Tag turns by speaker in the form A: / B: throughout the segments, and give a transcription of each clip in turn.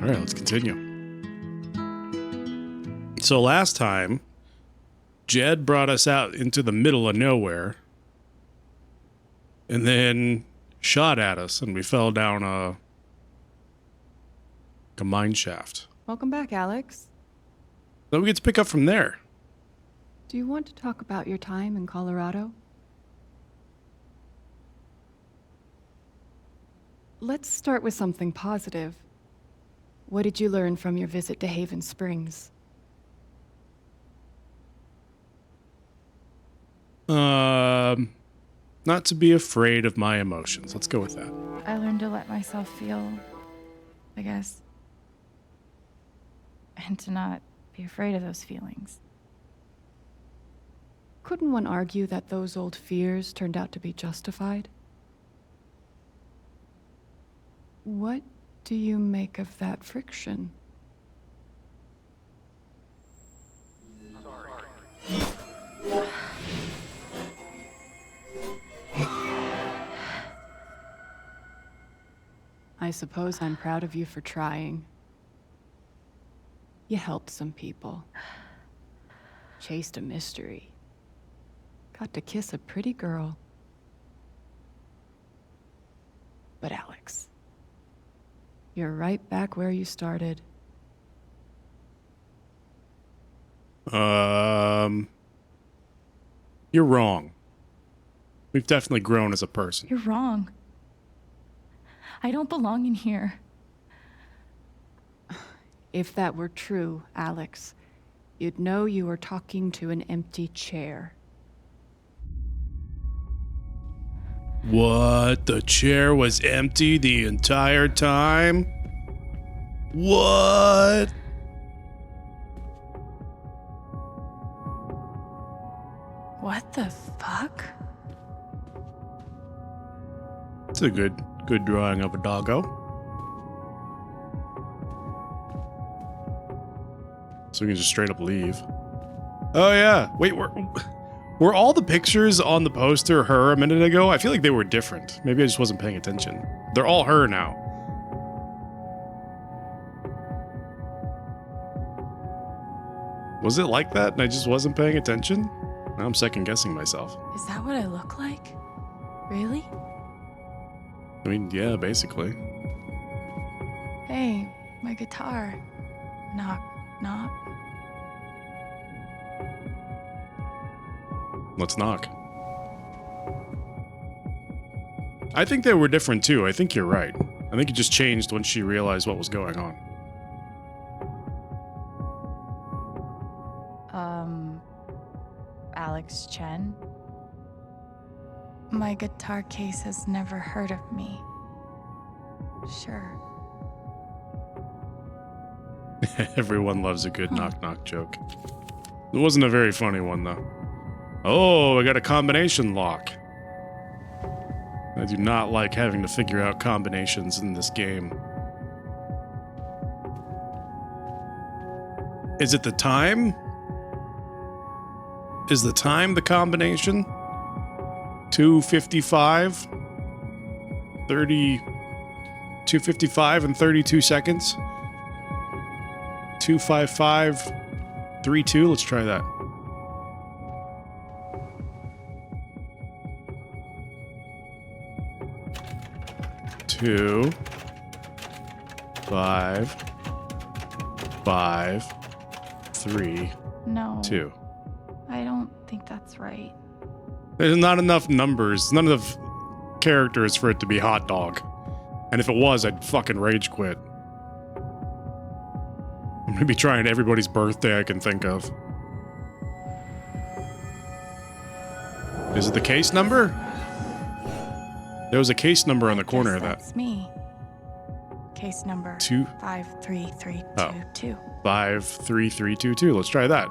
A: All right, let's continue. So last time, Jed brought us out into the middle of nowhere and then shot at us, and we fell down a mine shaft.
B: Welcome back, Alex.
A: Then we get to pick up from there.
B: Do you want to talk about your time in Colorado? Let's start with something positive. What did you learn from your visit to Haven Springs?
A: Not to be afraid of my emotions. Let's go with that.
C: I learned to let myself feel, I guess. And to not be afraid of those feelings.
B: Couldn't one argue that those old fears turned out to be justified? What do you make of that friction? I suppose I'm proud of you for trying. You helped some people. Chased a mystery. Got to kiss a pretty girl. But Alex, you're right back where you started.
A: You're wrong. We've definitely grown as a person.
C: You're wrong. I don't belong in here.
B: If that were true, Alex, you'd know you were talking to an empty chair.
A: What? The chair was empty the entire time? What?
C: What the fuck?
A: It's a good drawing of a doggo. So we can just straight up leave. Oh yeah. Wait, were all the pictures on the poster her a minute ago? I feel like they were different. Maybe I just wasn't paying attention. They're all her now. Was it like that and I just wasn't paying attention? Now I'm second guessing myself.
C: Is that what I look like? Really?
A: I mean, yeah, basically.
C: Hey, my guitar. Knock, knock.
A: Let's knock. I think they were different too. I think you're right. I think it just changed when she realized what was going on.
C: Alex Chen? My guitar case has never heard of me. Sure.
A: Everyone loves a good knock-knock joke. It wasn't a very funny one, though. Oh, I got a combination lock. I do not like having to figure out combinations in this game. Is it the time? Is the time the combination? 2:55? 2:55 and 32 seconds? 2:55:32. Let's try that. Two, 5, 5, 3,
C: No.
A: 2.
C: I don't think that's right.
A: There's not enough numbers, none of characters for it to be hot dog. And if it was, I'd fucking rage quit. I'm gonna be trying everybody's birthday I can think of. Is it the case number? There was a case number on the corner of that.
C: That's me. Case number 53322.
A: 53322. Let's try that.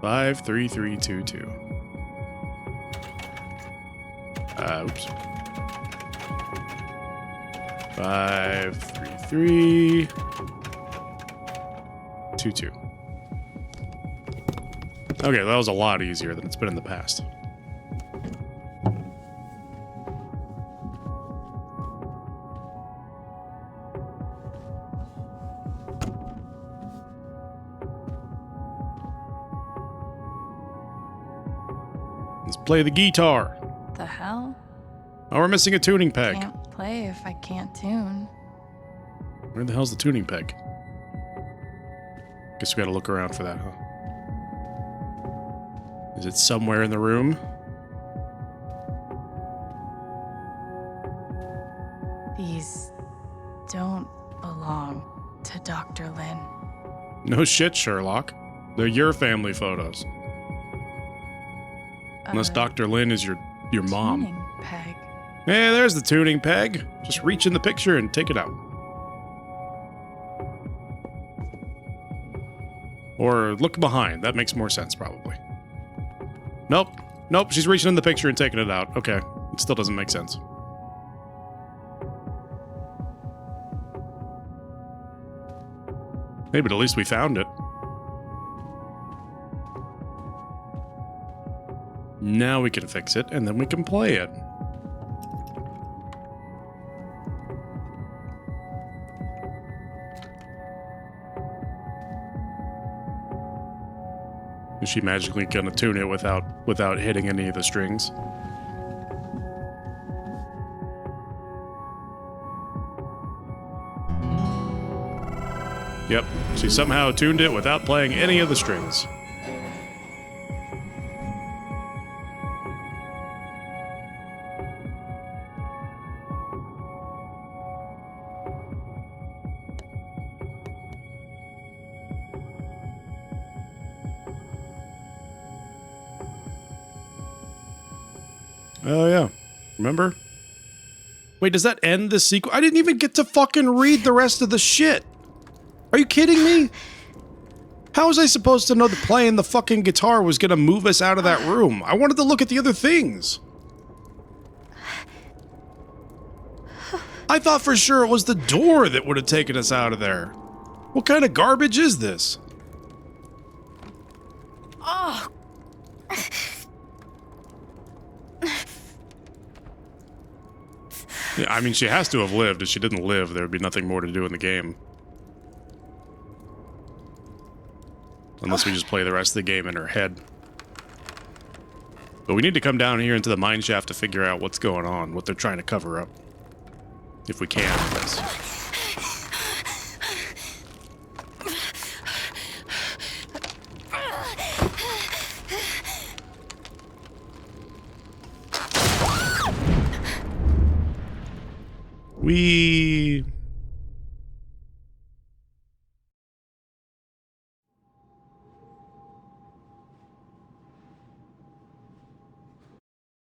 A: 53322. Oops. 53322. Okay, that was a lot easier than it's been in the past. play the guitar.
C: The hell?
A: Oh, we're missing a tuning peg.
C: Can't play if I can't tune.
A: Where the hell's the tuning peg? Guess we gotta look around for that, huh? Is it somewhere in the room?
C: These don't belong to Dr. Lin.
A: No shit, Sherlock. They're your family photos. Unless Dr. Lin is your mom.
C: Tuning peg.
A: Hey, there's the tuning peg. Just reach in the picture and take it out. Or look behind. That makes more sense, probably. Nope. Nope, she's reaching in the picture and taking it out. Okay. It still doesn't make sense. Hey, but at least we found it. Now we can fix it, and then we can play it. Is she magically gonna tune it without hitting any of the strings? Yep, she somehow tuned it without playing any of the strings. Oh, yeah. Remember? Wait, does that end the sequence? I didn't even get to fucking read the rest of the shit. Are you kidding me? How was I supposed to know that playing the fucking guitar was gonna move us out of that room? I wanted to look at the other things. I thought for sure it was the door that would have taken us out of there. What kind of garbage is this?
C: Oh.
A: Yeah, I mean, she has to have lived. If she didn't live, there would be nothing more to do in the game. Unless we just play the rest of the game in her head. But we need to come down here into the mine shaft to figure out what's going on, what they're trying to cover up. If we can, I guess.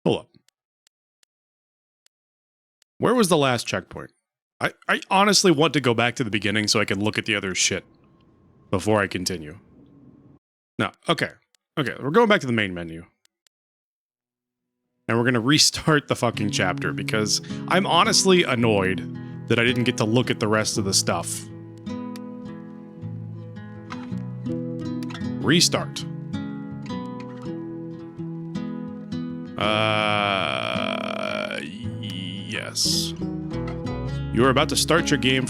A: Hold up. Where was the last checkpoint? I honestly want to go back to the beginning so I can look at the other shit before I continue. No, okay. Okay, we're going back to the main menu. And we're gonna restart the fucking chapter because I'm honestly annoyed that I didn't get to look at the rest of the stuff. Restart. Yes. You are about to start your game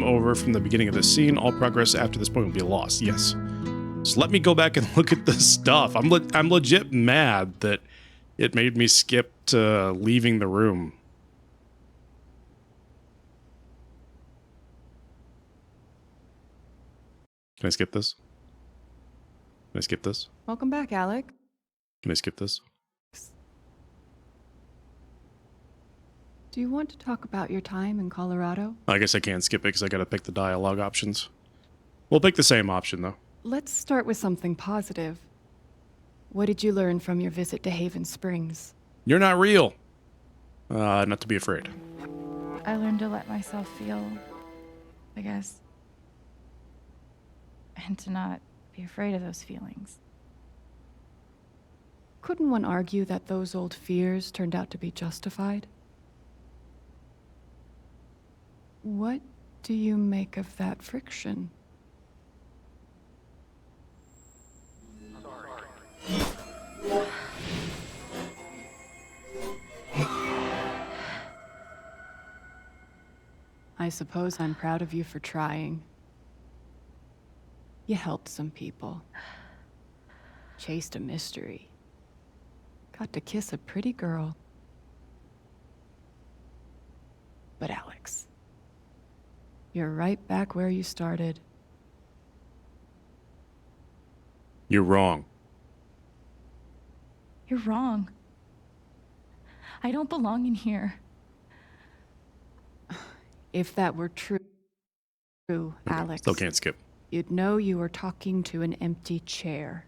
A: over from the beginning of the scene. All progress after this point will be lost. Yes. So let me go back and look at this stuff. I'm legit mad that it made me skip to leaving the room. Can I skip this? Can I skip this?
B: Welcome back, Alec.
A: Can I skip this?
B: Do you want to talk about your time in Colorado?
A: I guess I can't skip it because I gotta pick the dialogue options. We'll pick the same option, though.
B: Let's start with something positive. What did you learn from your visit to Haven Springs?
A: You're not real. Not to be afraid.
C: I learned to let myself feel, I guess. And to not be afraid of those feelings.
B: Couldn't one argue that those old fears turned out to be justified? What do you make of that friction? I suppose I'm proud of you for trying. You helped some people. Chased a mystery. Got to kiss a pretty girl. But Alex, you're right back where you started.
A: You're wrong.
C: You're wrong. I don't belong in here.
B: If that were true, Alex,
A: Still can't skip.
B: you'd know you were talking to an empty chair.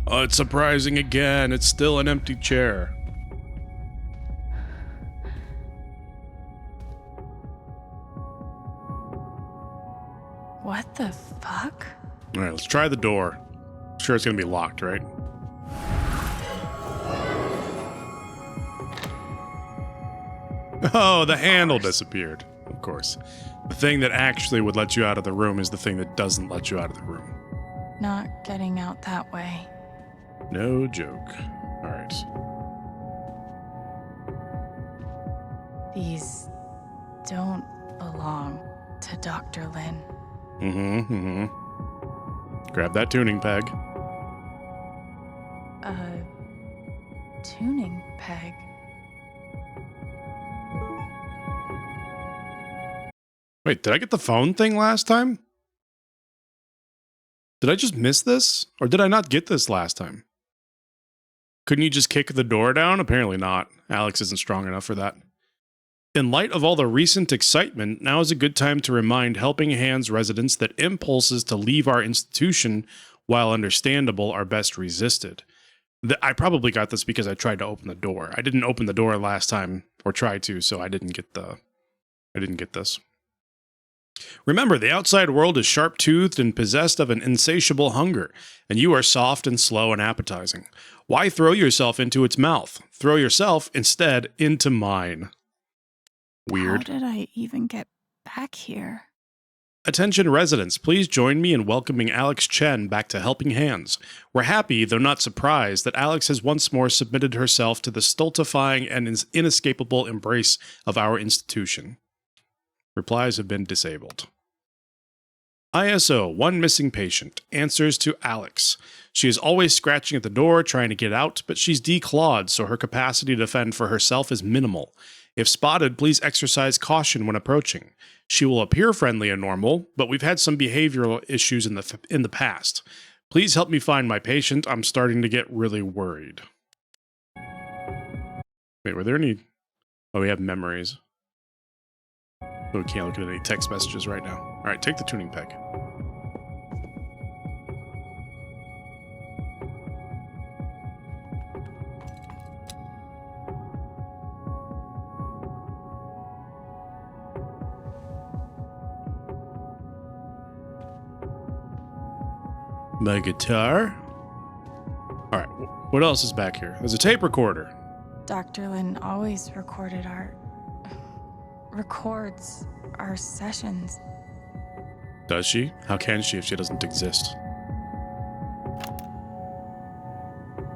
A: Oh, it's surprising again. It's still an empty chair.
C: What the fuck?
A: All right, let's try the door. Sure, it's gonna be locked, right? Oh, the handle disappeared. Of course. The thing that actually would let you out of the room is the thing that doesn't let you out of the room.
C: Not getting out that way.
A: No joke. All right.
C: These don't belong to Dr. Lin.
A: Grab that tuning peg.
C: A tuning peg.
A: Wait, did I get the phone thing last time? Did I just miss this? Or did I not get this last time? Couldn't you just kick the door down? Apparently not. Alex isn't strong enough for that. In light of all the recent excitement, now is a good time to remind Helping Hands residents that impulses to leave our institution, while understandable, are best resisted. I probably got this because I tried to open the door. I didn't open the door last time, or tried to, so I didn't get this. Remember, the outside world is sharp-toothed and possessed of an insatiable hunger, and you are soft and slow and appetizing. Why throw yourself into its mouth? Throw yourself, instead, into mine. Weird.
C: How did I even get back here?
A: Attention residents, please join me in welcoming Alex Chen back to Helping Hands. We're happy, though not surprised, that Alex has once more submitted herself to the stultifying and inescapable embrace of our institution. Replies have been disabled. ISO, one missing patient, answers to Alex. She is always scratching at the door, trying to get out, but she's declawed, so her capacity to defend for herself is minimal. If spotted, please exercise caution when approaching. She will appear friendly and normal, but we've had some behavioral issues in the past. Please help me find my patient. I'm starting to get really worried. Wait, were there any... Oh, we have memories. So we can't look at any text messages right now. All right, take the tuning peg. My guitar. All right, what else is back here? There's a tape recorder.
C: Dr. Lin always records our sessions.
A: Does she? How can she if she doesn't exist?
D: 12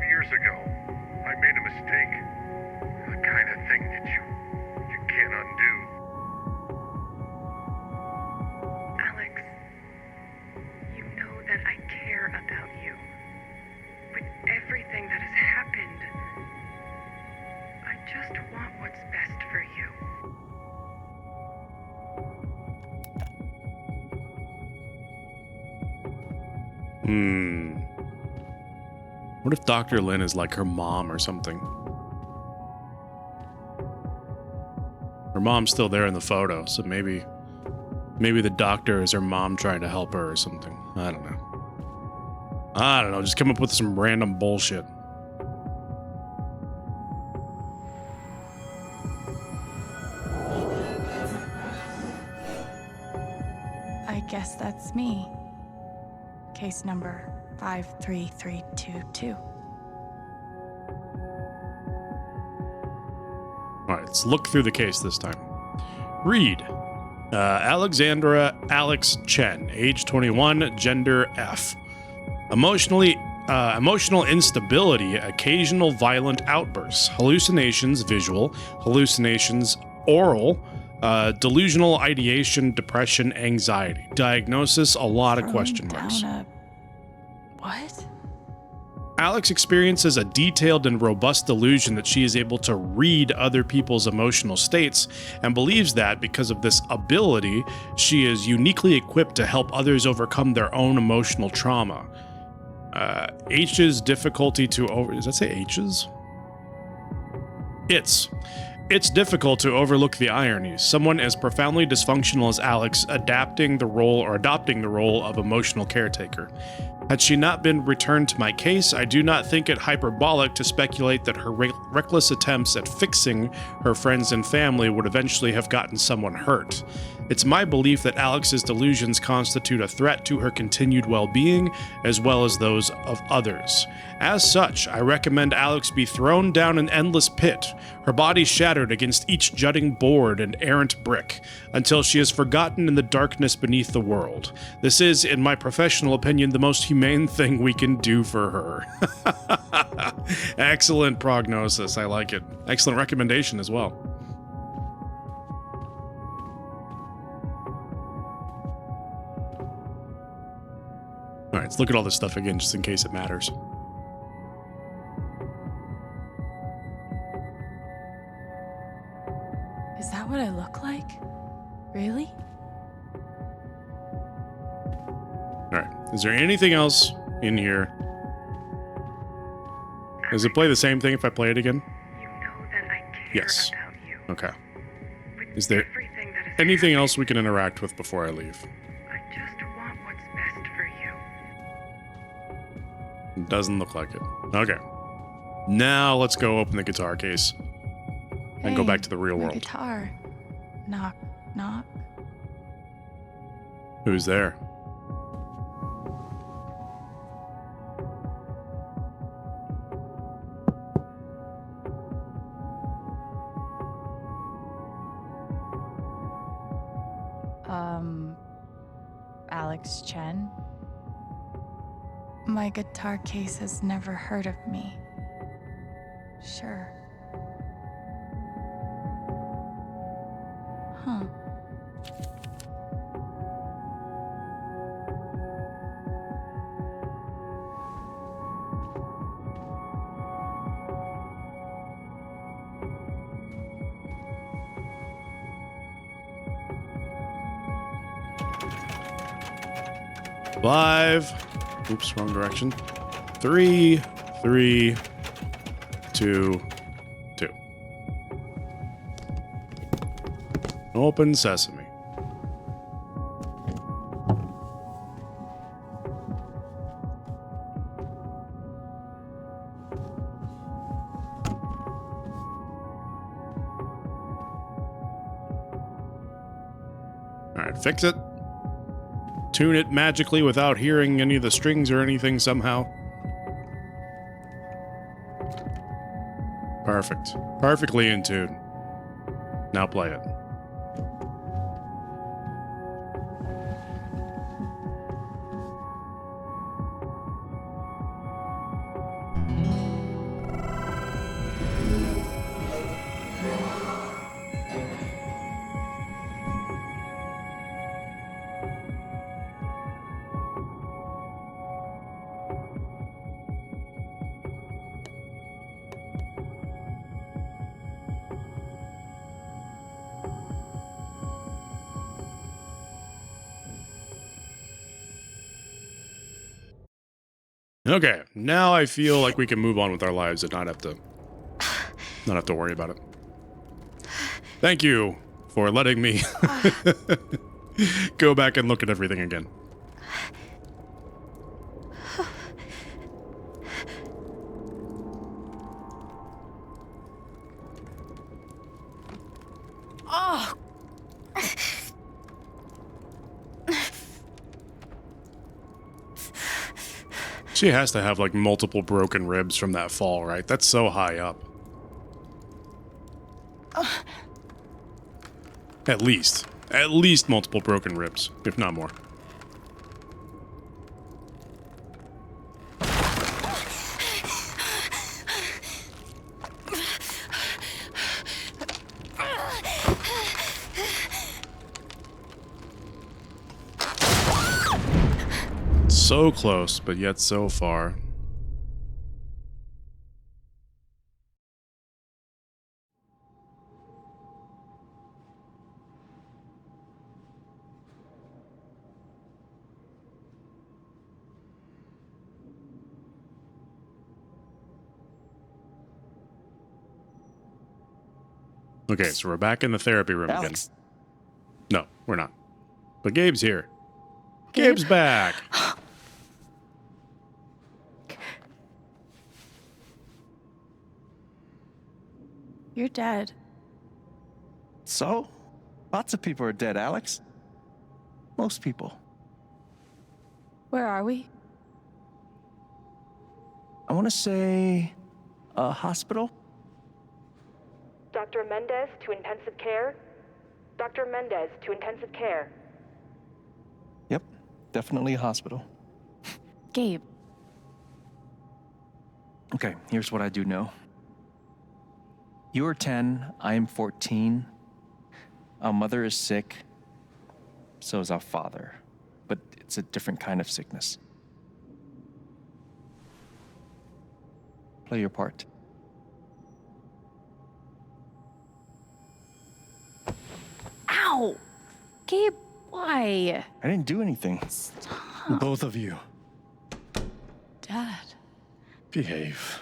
D: years ago, I made a mistake. The kind of thing that you can't undo.
E: Alex, you know that I care about you. With everything that has happened, I just want what's best for you.
A: What if Dr. Lin is like her mom or something? Her mom's still there in the photo, so maybe the doctor is her mom trying to help her or something. I don't know. Just come up with some random bullshit.
C: I guess that's me. Case number 53322.
A: All right, let's look through the case this time. Read. Alexandra Alex Chen, age 21, gender F. Emotional instability, occasional violent outbursts, hallucinations visual, hallucinations oral, delusional ideation, depression, anxiety. Diagnosis, a lot of question marks.
C: Down a What?
A: Alex experiences a detailed and robust delusion that she is able to read other people's emotional states and believes that because of this ability, she is uniquely equipped to help others overcome their own emotional trauma. H's difficulty to over... Does that say H's? It's difficult to overlook the ironies. Someone as profoundly dysfunctional as Alex adopting the role of emotional caretaker. Had she not been returned to my case, I do not think it hyperbolic to speculate that her reckless attempts at fixing her friends and family would eventually have gotten someone hurt. It's my belief that Alex's delusions constitute a threat to her continued well-being, as well as those of others. As such, I recommend Alex be thrown down an endless pit, her body shattered against each jutting board and errant brick, until she is forgotten in the darkness beneath the world. This is, in my professional opinion, the most humane thing we can do for her. Excellent prognosis, I like it. Excellent recommendation as well. Alright, let's look at all this stuff again, just in case it matters.
C: Is that what I look like? Really?
A: Alright, is there anything else in here? Does it play the same thing if I play it again?
E: You know that I care
A: Yes.
E: about you.
A: Okay.
E: With
A: Is there
E: everything that is
A: anything
E: happening,
A: else we can interact with before I leave?
E: I just want what's best for you.
A: It doesn't look like it. Okay. Now let's go open the guitar case and go
C: Hey,
A: back to the real
C: my
A: world.
C: guitar. Knock, knock.
A: Who's there?
C: Alex Chen? My guitar case has never heard of me. Sure. Huh.
A: Five. Oops, wrong direction. 3, 3, 2, 2. Open sesame. Alright, fix it. Tune it magically without hearing any of the strings or anything somehow. Perfect. Perfectly in tune. Now play it. Okay, now I feel like we can move on with our lives and not have to worry about it. Thank you for letting me go back and look at everything again.
C: Oh!
A: She has to have like multiple broken ribs from that fall, right? That's so high up. At least multiple broken ribs, if not more. So close, but yet so far. Okay, so we're back in the therapy room
F: Alex,
A: again. No, we're not. But Gabe's here.
B: Gabe?
A: Gabe's back.
C: You're dead.
F: so? Lots of people are dead, Alex. Most people.
C: Where are we?
F: I want to say a hospital.
G: Dr. Mendez to intensive care? Dr. Mendez to intensive care.
F: Yep, definitely a hospital.
C: Gabe.
F: Okay, here's what I do know. You are 10, I am 14. Our mother is sick. So is our father. But it's a different kind of sickness. Play your part.
C: Ow! Gabe, why?
F: I didn't do anything.
C: Stop.
F: Both of you.
C: Dad.
F: Behave.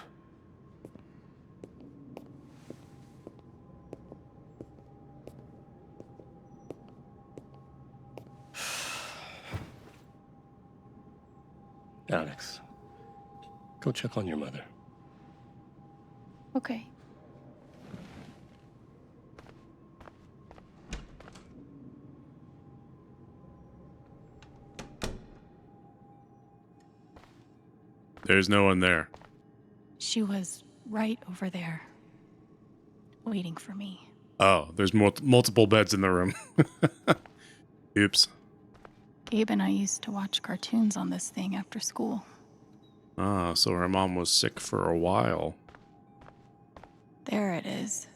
H: Alex, go check on your mother.
C: Okay.
A: There's no one there.
C: She was right over there, waiting for me.
A: Oh, there's multiple beds in the room. Oops.
C: Gabe and I used to watch cartoons on this thing after school.
A: Ah, so her mom was sick for a while.
C: There it is.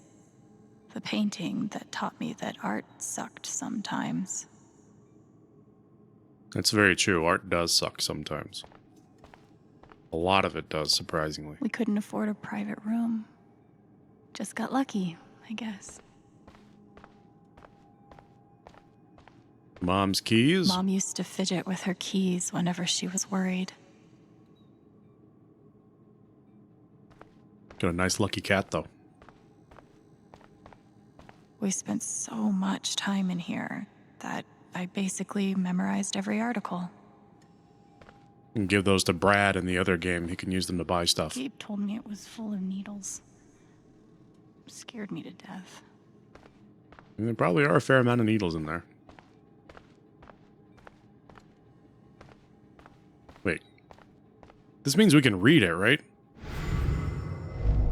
C: The painting that taught me that art sucked sometimes.
A: That's very true. Art does suck sometimes. A lot of it does, surprisingly.
C: We couldn't afford a private room. Just got lucky, I guess.
A: Mom's keys?
C: Mom used to fidget with her keys whenever she was worried.
A: Got a nice lucky cat, though.
C: We spent so much time in here that I basically memorized every article.
A: You can give those to Brad in the other game. He can use them to buy stuff.
C: Gabe told me it was full of needles. Scared me to death.
A: And there probably are a fair amount of needles in there. Wait. This means we can read it, right?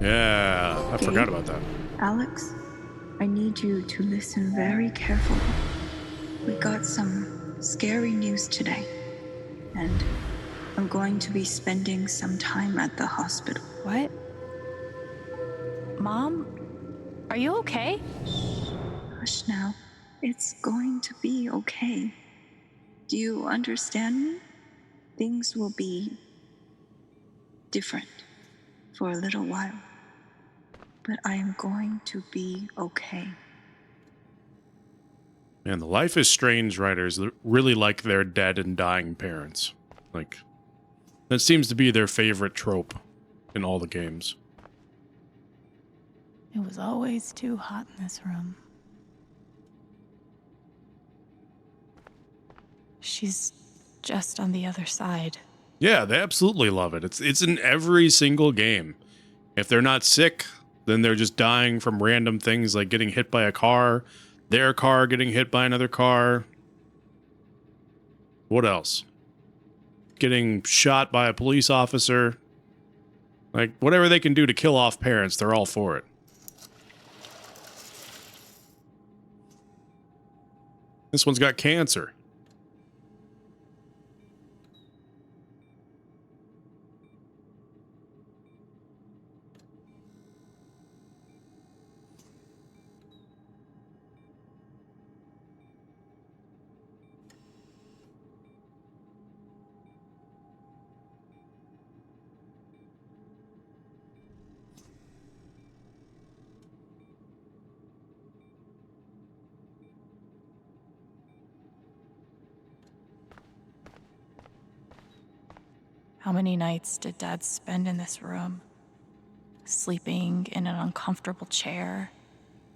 A: Yeah, I forgot about that.
I: Alex, I need you to listen very carefully. We got some scary news today, and I'm going to be spending some time at the hospital.
C: What? Mom? Are you okay?
I: Hush now. It's going to be okay. Do you understand me? Things will be different for a little while. But I am going to be okay.
A: Man, the Life is Strange writers really like their dead and dying parents. Like, that seems to be their favorite trope in all the games.
C: It was always too hot in this room. She's just on the other side.
A: Yeah, they absolutely love it. It's in every single game. If they're not sick, then they're just dying from random things like getting hit by a car, their car getting hit by another car. What else? Getting shot by a police officer. Like, whatever they can do to kill off parents, they're all for it. This one's got cancer.
C: How many nights did Dad spend in this room, sleeping in an uncomfortable chair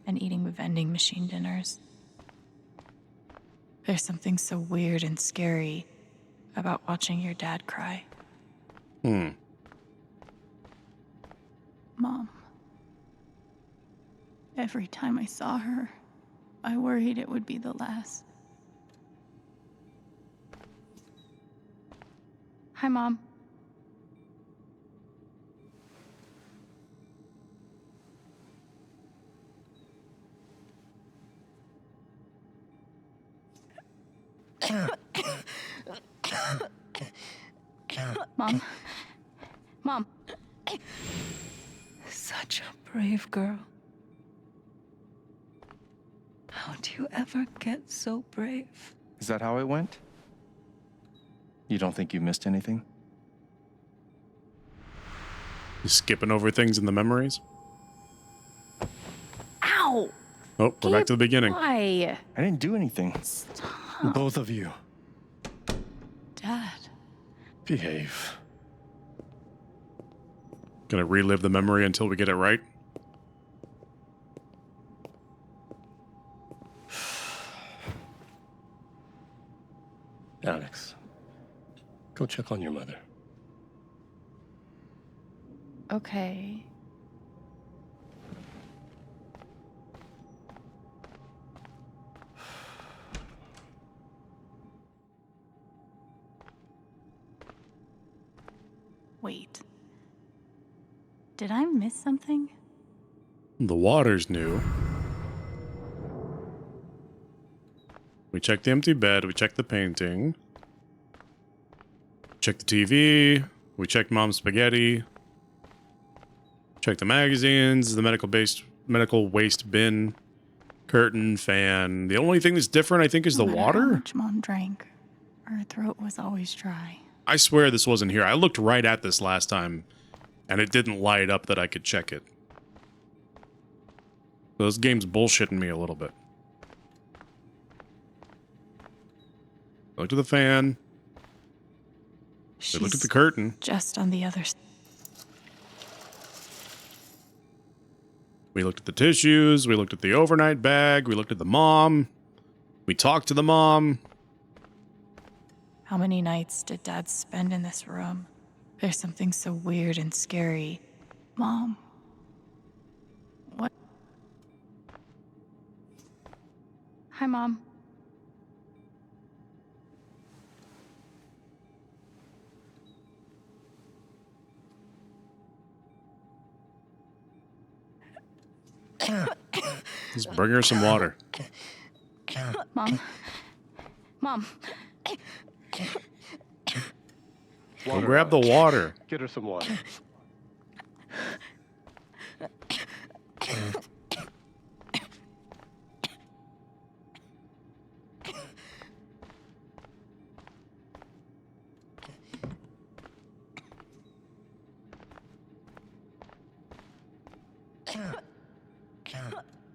C: and eating vending machine dinners? There's something so weird and scary about watching your dad cry. Mom. Every time I saw her, I worried it would be the last. Hi, Mom. Mom. Mom.
J: Such a brave girl. How do you ever get so brave?
F: Is that how it went? You don't think you missed anything?
A: You skipping over things in the memories?
B: Ow!
A: Oh, we're back to the beginning.
B: Why?
F: I didn't do anything.
H: Both of you,
C: Dad.
H: behave.
A: Gonna relive the memory until we get it right.
H: Alex, go check on your mother.
B: Okay.
C: Wait. Did I miss something?
A: The water's new. We checked the empty bed. We checked the painting. Checked the TV. We checked Mom's spaghetti. Checked the magazines. The medical waste bin. Curtain, fan. The only thing that's different, I think, is the
C: No matter How
A: water.
C: much Mom drank, her throat was always dry.
A: I swear this wasn't here. I looked right at this last time, and it didn't light up that I could check it. So this game's bullshitting me a little bit. Looked at the fan. We looked at the curtain.
C: Just on the other side.
A: We looked at the tissues. We looked at the overnight bag. We looked at the mom. We talked to the mom.
C: How many nights did Dad spend in this room? There's something so weird and scary. Mom. What? Hi, Mom.
A: Just bring her some water.
C: Mom. Mom.
A: Go grab the water.
H: Get her some water.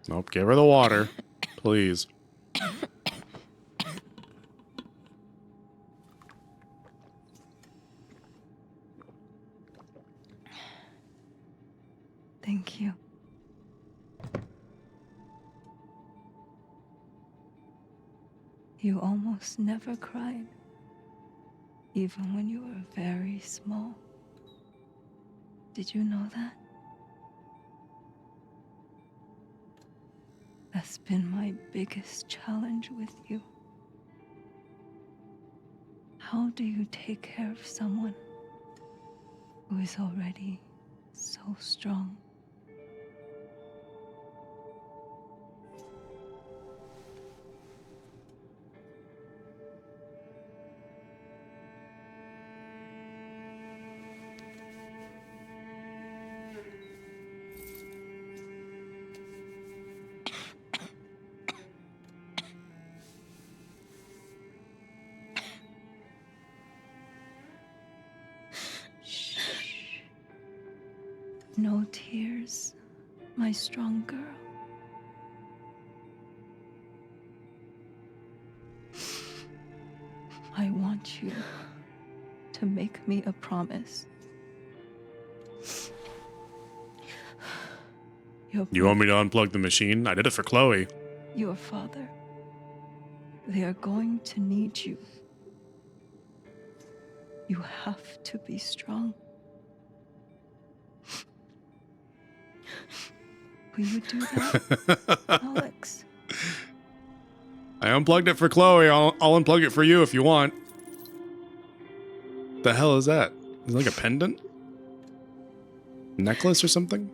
A: Nope, give her the water. Please.
J: Thank you. You almost never cried, even when you were very small. Did you know that? That's been my biggest challenge with you. How do you take care of someone who is already so strong? No tears, my strong girl. I want you to make me a promise.
A: You want me to unplug the machine? I did it for Chloe.
J: Your father. They are going to need you. You have to be strong. Will you do that, Alex?
A: I unplugged it for Chloe. I'll unplug it for you if you want. The hell is that? Is it like a pendant? Necklace or something?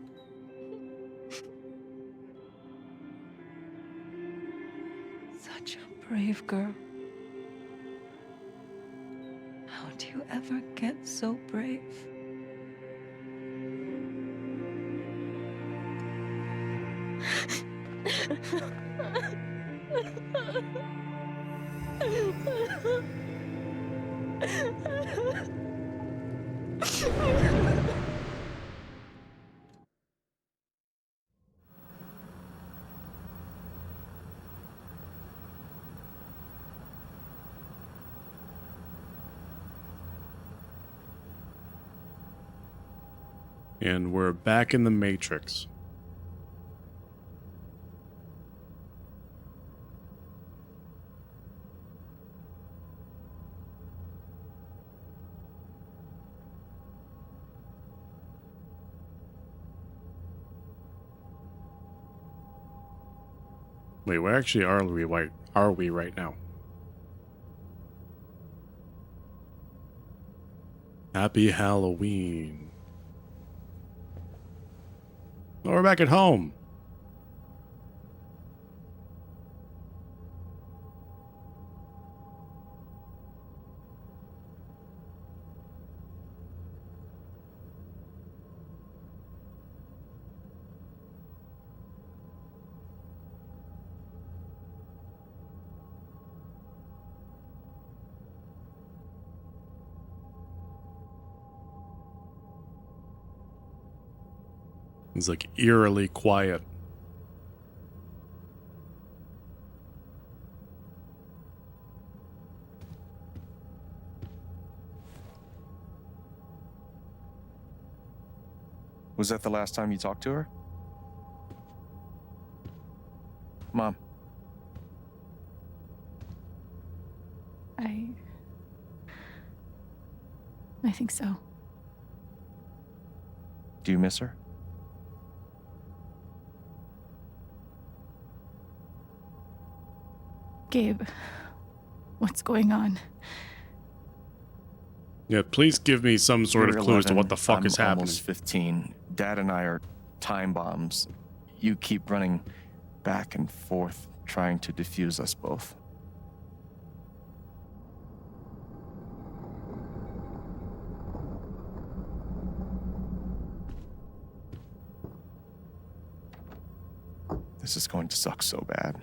J: Such a brave girl. How do you ever get so brave?
A: And we're back in the Matrix. Wait, where actually are we right now? Happy Halloween. Oh, we're back at home. It's like eerily quiet.
F: Was that the last time you talked to her? Mom.
C: I think so.
F: Do you miss her?
C: Gabe, what's going on?
A: Yeah, please give me some sort of
F: You're
A: clue as to
F: 11,
A: what the fuck
F: I'm
A: is happening.
F: almost 15. Dad and I are time bombs. You keep running back and forth, trying to defuse us both. This is going to suck so bad.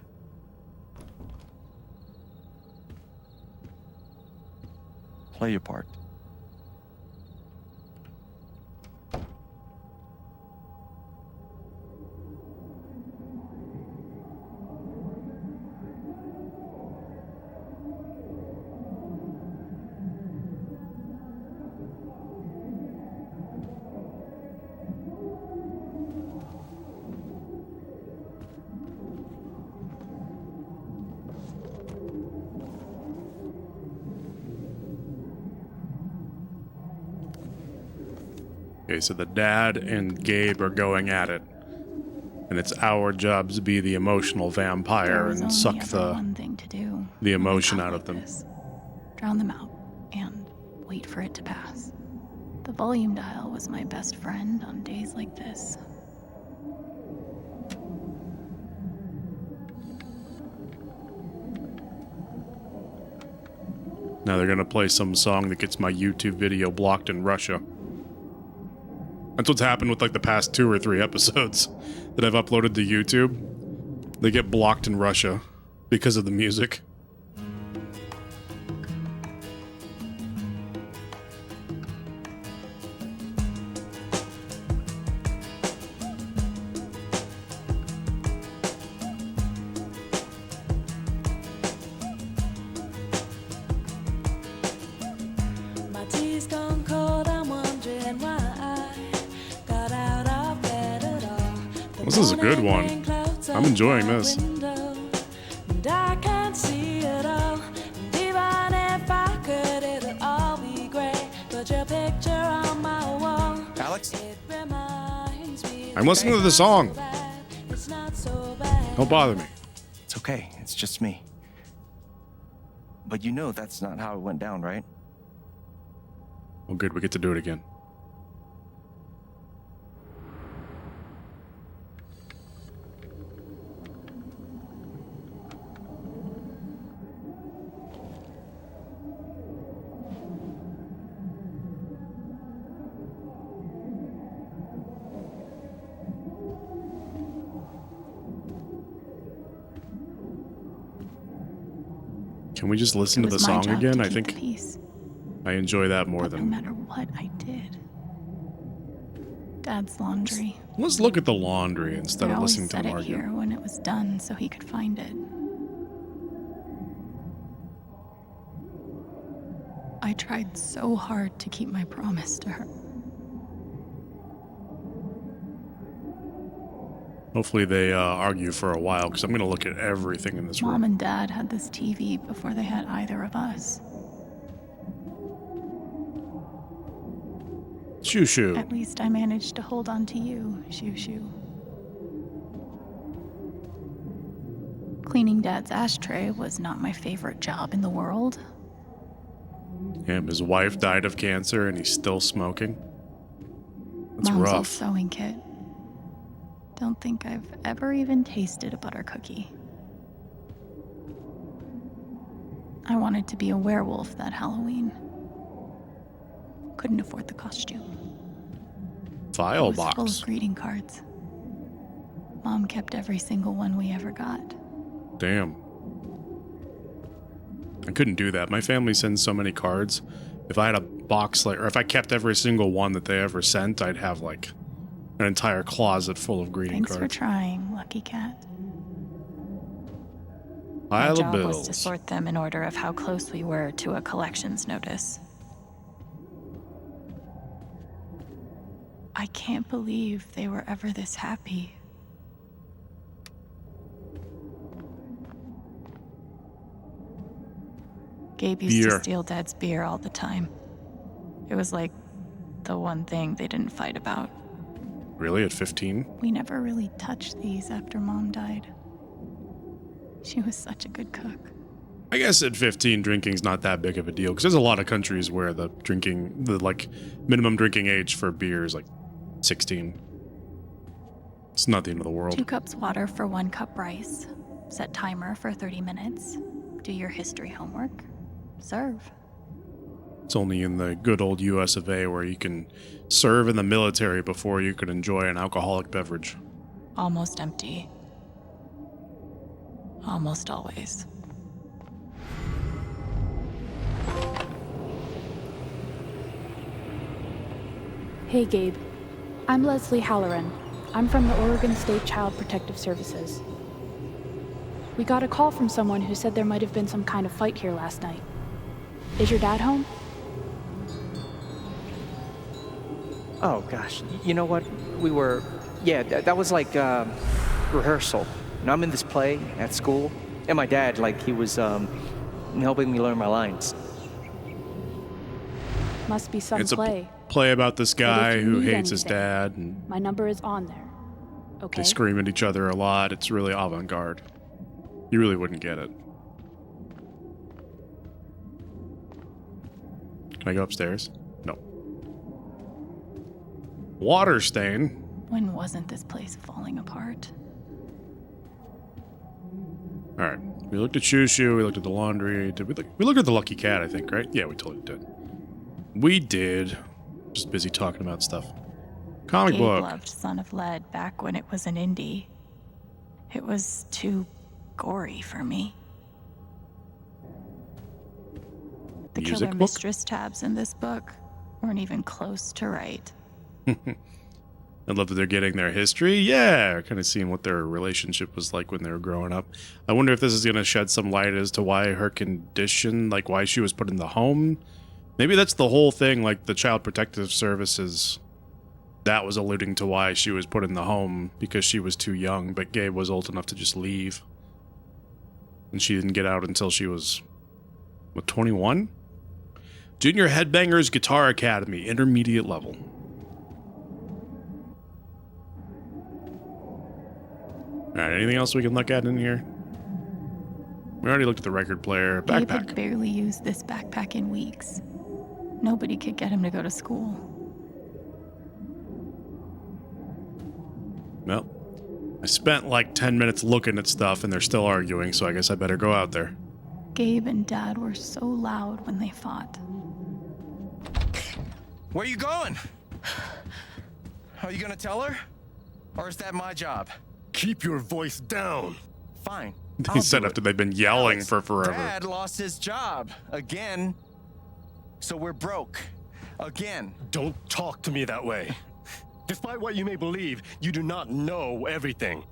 F: Play your part.
A: Okay, so the dad and Gabe are going at it. And it's our jobs to be the emotional vampire
C: There was
A: and
C: only
A: suck
C: ever one thing to do
A: the
C: when we
A: emotion
C: got
A: out
C: like
A: of them.
C: this. Drown them out and wait for it to pass. The volume dial was my best friend on days like this.
A: Now they're gonna play some song that gets my YouTube video blocked in Russia. That's what's happened with like the past 2 or 3 episodes that I've uploaded to YouTube. They get blocked in Russia because of the music.
K: My tears
A: This is a good one. I'm enjoying this.
F: Alex?
A: I'm listening to the song. Don't bother me.
F: It's okay. It's just me. But you know that's not how it went down, right?
A: Well, good. We get to do it again. Can we just listen to the song again? I think I enjoy that more than...
C: No matter what I did. Dad's laundry.
A: Let's look at the laundry instead of listening to
C: I
A: them
C: always set it
A: argue.
C: here when it was done so he could find it. I tried so hard to keep my promise to her.
A: Hopefully they argue for a while, because I'm going to look at everything in this
C: Mom
A: room.
C: and Dad had this TV before they had either of us.
A: Shoo shoo.
C: At least I managed to hold on to you, Shoo Shoo. Cleaning Dad's ashtray was not my favorite job in the world.
A: Him, his wife died of cancer and he's still smoking. That's
C: Mom's old
A: rough.
C: sewing kit. Don't think I've ever even tasted a butter cookie. I wanted to be a werewolf that Halloween. Couldn't afford the costume.
A: File
C: It was full
A: box.
C: of greeting cards. Mom kept every single one we ever got.
A: Damn. I couldn't do that. My family sends so many cards. If I had a box like, or if I kept every single one that they ever sent, I'd have like an entire closet full of greeting
C: Thanks for
A: cards.
C: trying, Lucky Cat.
A: Pile
C: My
A: of
C: job was
A: bills.
C: to sort them in order of how close we were to a collections notice. I can't believe they were ever this happy. Gabe used
A: Beer.
C: to steal Dad's beer all the time. It was like the one thing they didn't fight about.
A: Really, at 15?
C: We never really touched these after Mom died. She was such a good cook.
A: I guess at 15, drinking's not that big of a deal, because there's a lot of countries where the like minimum drinking age for beer is like 16. It's not the end of the world.
C: 2 cups water for 1 cup rice. Set timer for 30 minutes. Do your history homework. Serve.
A: It's only in the good old US of A where you can serve in the military before you can enjoy an alcoholic beverage.
C: Almost empty. Almost always.
K: Hey, Gabe. I'm Leslie Halloran. I'm from the Oregon State Child Protective Services. We got a call from someone who said there might have been some kind of fight here last night. Is your dad home?
L: Oh, gosh. You know what? That was like rehearsal. And I'm in this play at school, and my dad, he was helping me learn my lines.
K: Must be some
A: It's
K: play.
A: a play about this guy
K: you
A: who
K: need
A: hates his
K: anything,
A: dad, and
K: My number is on there. Okay?
A: they scream at each other a lot. It's really avant-garde. You really wouldn't get it. Can I go upstairs? No. Water stain.
C: When wasn't this place falling apart?
A: All right. We looked at Shoo Shoo. We looked at the laundry. We looked at the Lucky Cat, I think, right? Yeah, we totally did. We did. Just busy talking about stuff. Comic
C: Gabe
A: book.
C: loved Son of Lead back when it was an indie. It was too gory for me. The
A: Music
C: Killer
A: book?
C: Mistress tabs in this book weren't even close to right.
A: I love that they're getting their history. Yeah, kind of seeing what their relationship was like when they were growing up. I wonder if this is going to shed some light as to why her condition, like why she was put in the home. Maybe that's the whole thing, like the Child Protective Services that was alluding to why she was put in the home, because she was too young, but Gabe was old enough to just leave. And she didn't get out until she was, what, 21? Junior Headbangers Guitar Academy, intermediate level. Alright, anything else we can look at in here? We already looked at the record player.
C: Gabe
A: Backpack.
C: had barely used this backpack in weeks. Nobody could get him to go to school.
A: Well, I spent like 10 minutes looking at stuff and they're still arguing, so I guess I better go out there.
C: Gabe and Dad were so loud when they fought.
F: Where you going? Are you gonna tell her? Or is that my job?
H: Keep your voice down.
F: Fine.
A: He said after they've been yelling for forever.
F: Dad lost his job. Again. So we're broke. Again.
H: Don't talk to me that way. Despite what you may believe, you do not know everything.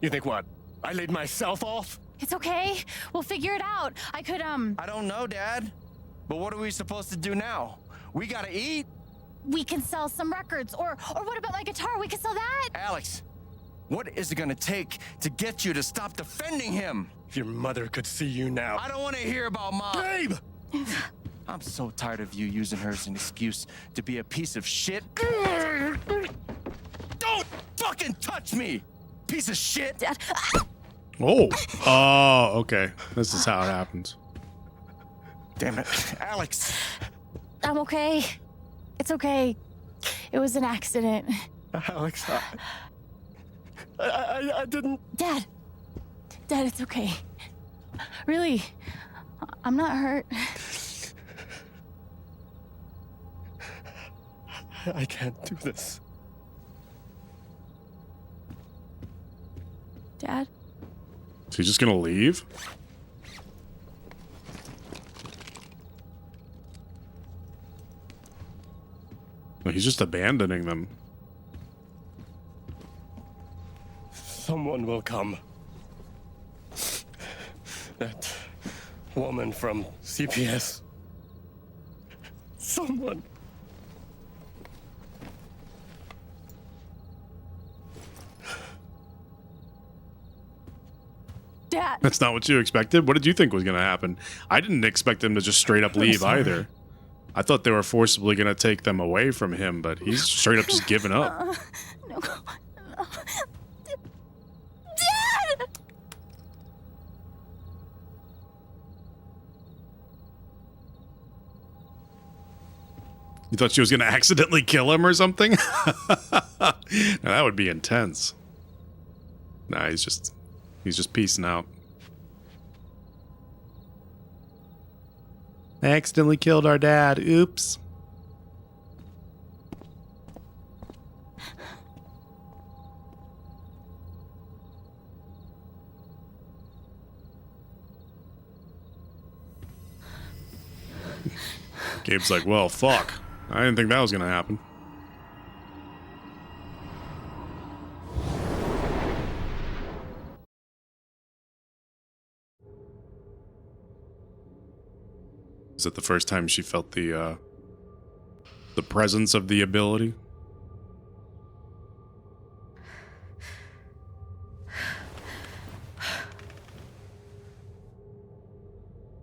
H: You think what? I laid myself off?
M: It's okay. We'll figure it out. I could,
F: I don't know, Dad. But what are we supposed to do now? We gotta eat.
M: We can sell some records. Or what about my guitar? We can sell that.
F: Alex, what is it gonna take to get you to stop defending him?
H: If your mother could see you now.
F: I don't want to hear about Mom.
H: Babe!
F: I'm so tired of you using her as an excuse to be a piece of shit. Don't fucking touch me, piece of shit.
M: Dad.
A: Oh. Oh, okay. This is how it happens.
F: Damn it, Alex.
M: I'm okay. It's okay. It was an accident.
H: Alex, I didn't...
M: Dad, it's okay. Really, I'm not hurt.
H: I can't do this.
C: Dad?
A: Is he just gonna leave? No, he's just abandoning them.
H: Someone will come. That woman from CPS. Someone.
M: Dad.
A: That's not what you expected. What did you think was gonna happen? I didn't expect them to just straight up leave either. I thought they were forcibly gonna take them away from him, but he's straight up just giving up.
M: No. Dad!
A: You thought she was gonna accidentally kill him or something? Now, that would be intense. Nah, he's just peacing out. I accidentally killed our dad. Oops. Gabe's like, well, fuck. I didn't think that was gonna happen. Is it the first time she felt the presence of the ability?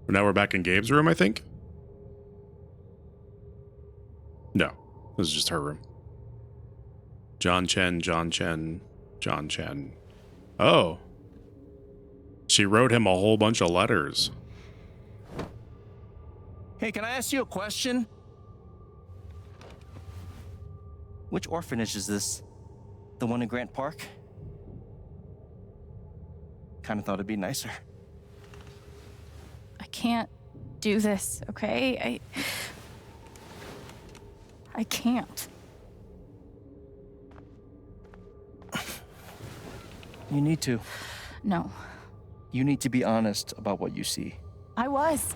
A: Now we're back in Gabe's room, I think? No, this is just her room. John Chen, John Chen, John Chen. Oh. She wrote him a whole bunch of letters.
F: Hey, can I ask you a question? Which orphanage is this? The one in Grant Park? Kind of thought it'd be nicer.
C: I can't do this, okay? I can't.
F: You need to.
C: No.
F: You need to be honest about what you see.
C: I was.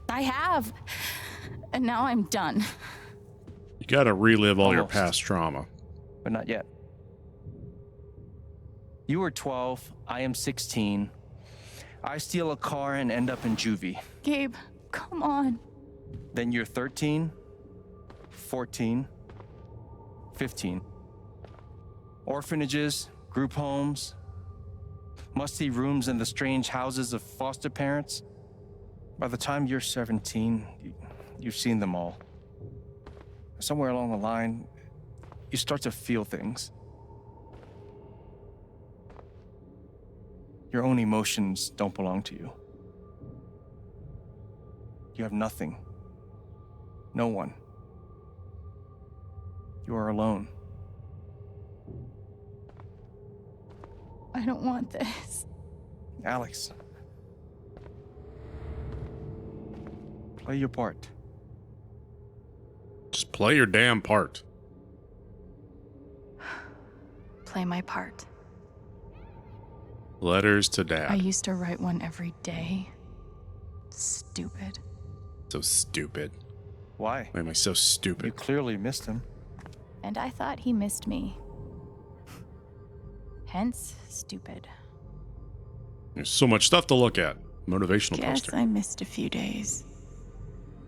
C: I have. And now I'm done.
A: You gotta relive all your
F: Almost.
A: past trauma.
F: But not yet. You were 12, I am 16. I steal a car and end up in juvie.
C: Gabe, come on.
F: Then you're 13, 14, 15. Orphanages, group homes, musty rooms in the strange houses of foster parents. By the time you're 17, you've seen them all. Somewhere along the line, you start to feel things. Your own emotions don't belong to you. You have nothing. No one. You are alone.
C: I don't want this.
F: Alex. Play your part.
A: Just play your damn part.
C: Play my part.
A: Letters to Dad.
C: I used to write one every day. Stupid.
A: So stupid.
F: Why?
A: Why am I so stupid?
F: You clearly missed him.
C: And I thought he missed me. Hence, stupid.
A: There's so much stuff to look at. Motivational
C: Guess
A: poster.
C: I missed a few days.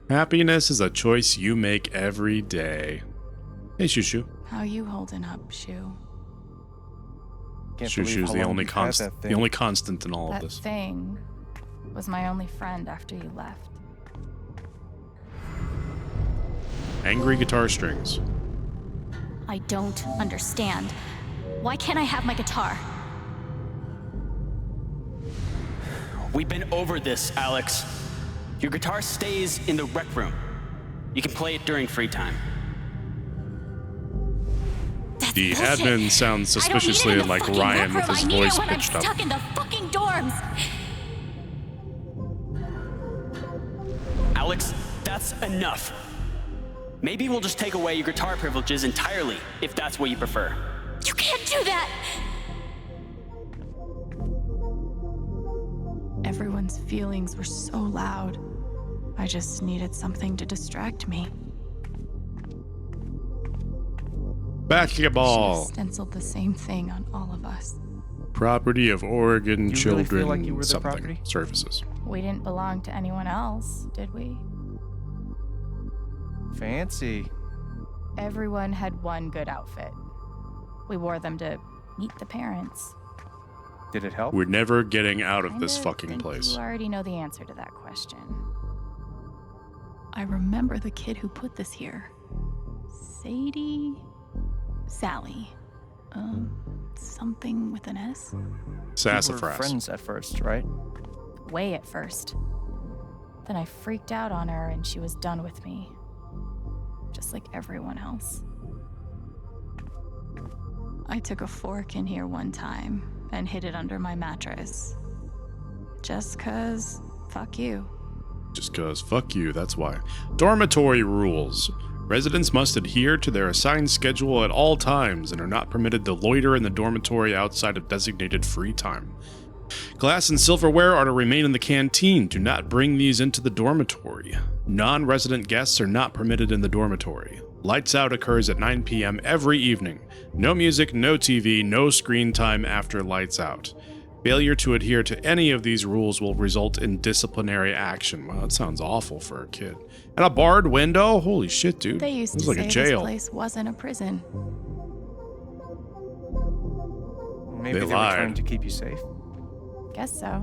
A: Happiness is a choice you make every day. Hey, Shushu.
C: How you holding up, Shu?
A: Shushu's the only constant. The only constant in all of
C: That
A: this.
C: thing was my only friend after you left.
A: Angry guitar strings.
M: I don't understand. Why can't I have my guitar?
N: We've been over this, Alex. Your guitar stays in the rec room. You can play it during free time.
A: The admin sounds suspiciously like Ryan with his voice pitched up.
M: Stuck in the fucking dorms.
N: Alex, that's enough. Maybe we'll just take away your guitar privileges entirely, if that's what you prefer.
M: You can't do that!
C: Everyone's feelings were so loud. I just needed something to distract me.
A: Basketball.
C: She stenciled the same thing on all of us.
A: Property of Oregon
F: You really
A: Children
F: feel like you were their
A: something
F: property?
A: Services.
C: We didn't belong to anyone else, did we?
F: Fancy.
C: Everyone had one good outfit. We wore them to meet the parents.
F: Did it help?
A: We're never getting out of
C: Kinda
A: this fucking
C: think
A: place.
C: You already know the answer to that question. I remember the kid who put this here. Sally. Something with an S?
F: You were
A: Sassafras.
F: friends at first, right?
C: Way at first. Then I freaked out on her and she was done with me. Just like everyone else. I took a fork in here one time and hid it under my mattress. Just 'cause, fuck you.
A: Just cause, fuck you, that's why. Dormitory rules. Residents must adhere to their assigned schedule at all times and are not permitted to loiter in the dormitory outside of designated free time. Glass and silverware are to remain in the canteen. Do not bring these into the dormitory. Non-resident guests are not permitted in the dormitory. Lights out occurs at 9 p.m. every evening. No music, no TV, no screen time after lights out. Failure to adhere to any of these rules will result in disciplinary action. Wow, that sounds awful for a kid. And a barred window? Holy shit, dude.
C: They used
A: This
C: to
A: is like
C: say
A: a jail.
C: this place wasn't a prison.
F: Maybe
A: They
F: they were
A: lied.
F: trying to keep you safe.
C: Guess so.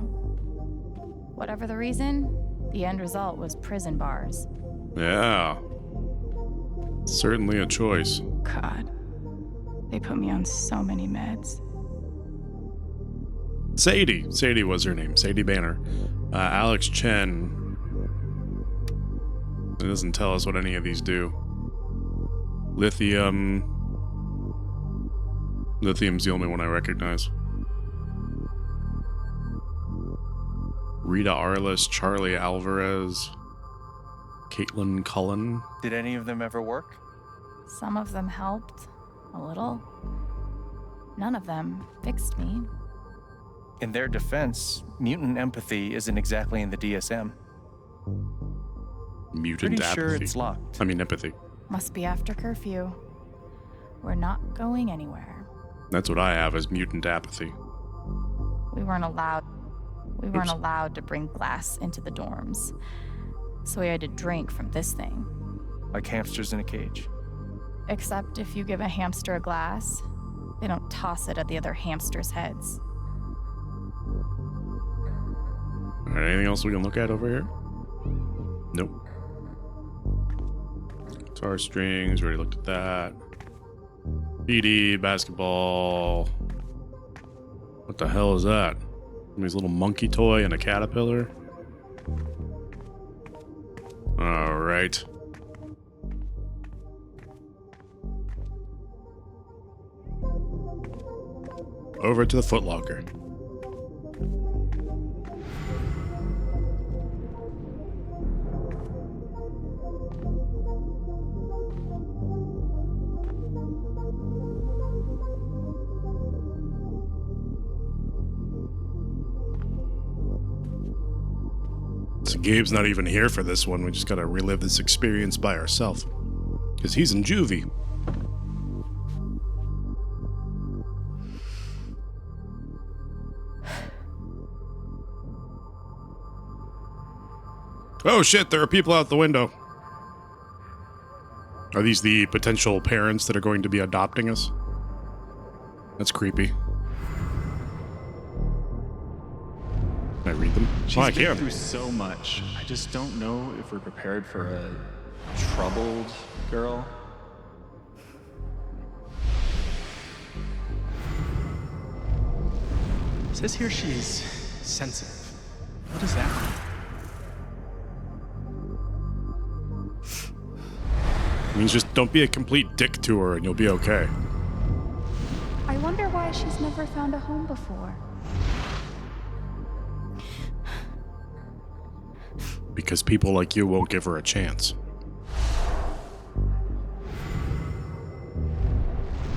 C: Whatever the reason, the end result was prison bars.
A: Yeah. Certainly a choice.
C: God. They put me on so many meds.
A: Sadie. Sadie was her name. Sadie Banner. Alex Chen. It doesn't tell us what any of these do. Lithium. Lithium's the only one I recognize. Rita Arliss, Charlie Alvarez, Caitlin Cullen.
F: Did any of them ever work?
C: Some of them helped. A little. None of them fixed me.
F: In their defense, mutant empathy isn't exactly in the DSM.
A: Mutant
F: Pretty
A: apathy.
F: sure it's locked.
A: I mean, empathy.
C: Must be after curfew. We're not going anywhere.
A: That's what I have as mutant apathy.
C: We weren't allowed to bring glass into the dorms. So we had to drink from this thing.
F: Like hamsters in a cage.
C: Except if you give a hamster a glass, they don't toss it at the other hamsters' heads.
A: All right, anything else we can look at over here? Nope. Guitar strings, already looked at that. PD, basketball. What the hell is that? Somebody's little monkey toy and a caterpillar. All right. Over to the Foot Locker. So Gabe's not even here for this one. We just gotta relive this experience by ourselves. Because he's in juvie. Oh shit, there are people out the window. Are these the potential parents that are going to be adopting us? That's creepy. Can I read them?
O: She's
A: I
O: been
A: can.
O: through so much. I just don't know if we're prepared for a troubled girl. It says here she's sensitive. What does that mean?
A: It means just don't be a complete dick to her and you'll be okay.
K: I wonder why she's never found a home before.
A: Because people like you won't give her a chance.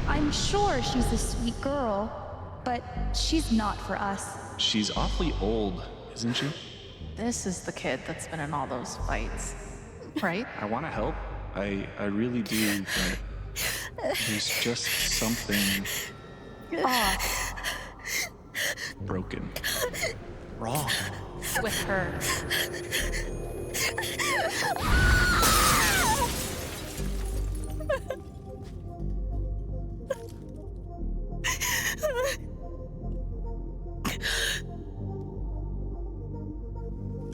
K: I'm sure she's a sweet girl, but she's not for us.
O: She's awfully old, isn't she?
P: This is the kid that's been in all those fights, right?
O: I want to help. I really do, but there's just something
K: Off
O: broken. Wrong.
P: With her.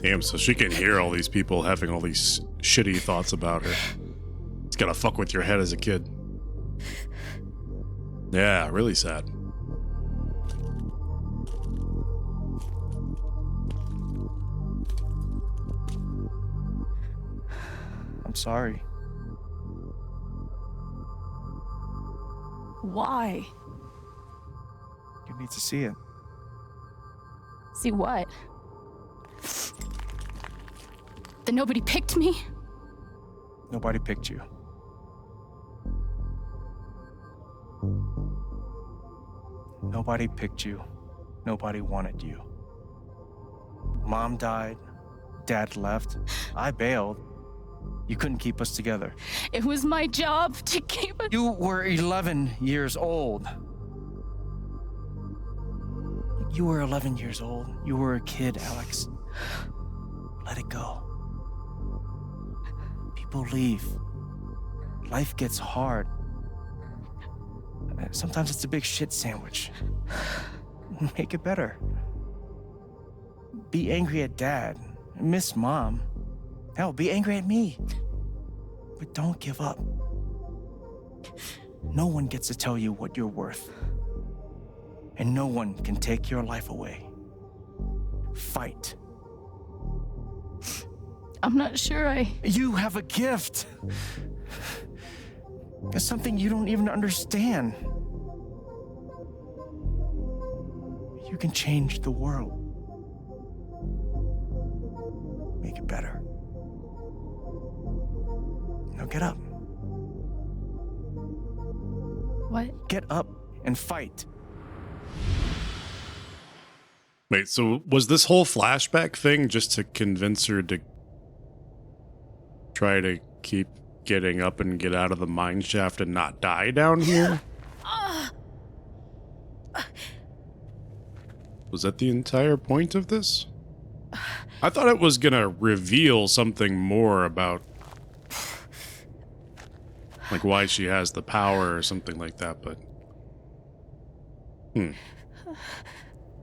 A: Damn, so she can hear all these people having all these shitty thoughts about her. It's gotta fuck with your head as a kid. Yeah, really sad.
L: I'm sorry.
C: Why?
L: You need to see it.
C: See what? That nobody picked me?
L: Nobody picked you. Nobody picked you. Nobody wanted you. Mom died. Dad left. I bailed. You couldn't keep us together.
C: It was my job to keep us.
L: You were 11 years old. You were 11 years old. You were a kid, Alex. Let it go. People leave. Life gets hard. Sometimes it's a big shit sandwich. Make it better. Be angry at Dad. Miss Mom. Hell, be angry at me. But don't give up. No one gets to tell you what you're worth. And no one can take your life away. Fight.
C: I'm not sure
L: You have a gift. It's something you don't even understand. You can change the world. Make it better. Now get up.
C: What?
L: Get up and fight.
A: Wait, so was this whole flashback thing just to convince her to try to keep getting up and get out of the mine shaft and not die down here? Was that the entire point of this? I thought it was gonna reveal something more about Like why she has the power or something like that, but...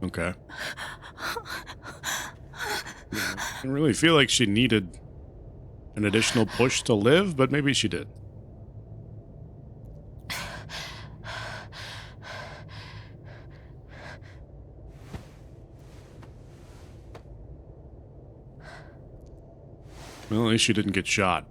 A: Okay. I didn't really feel like she needed an additional push to live, but maybe she did. Well, at least she didn't get shot.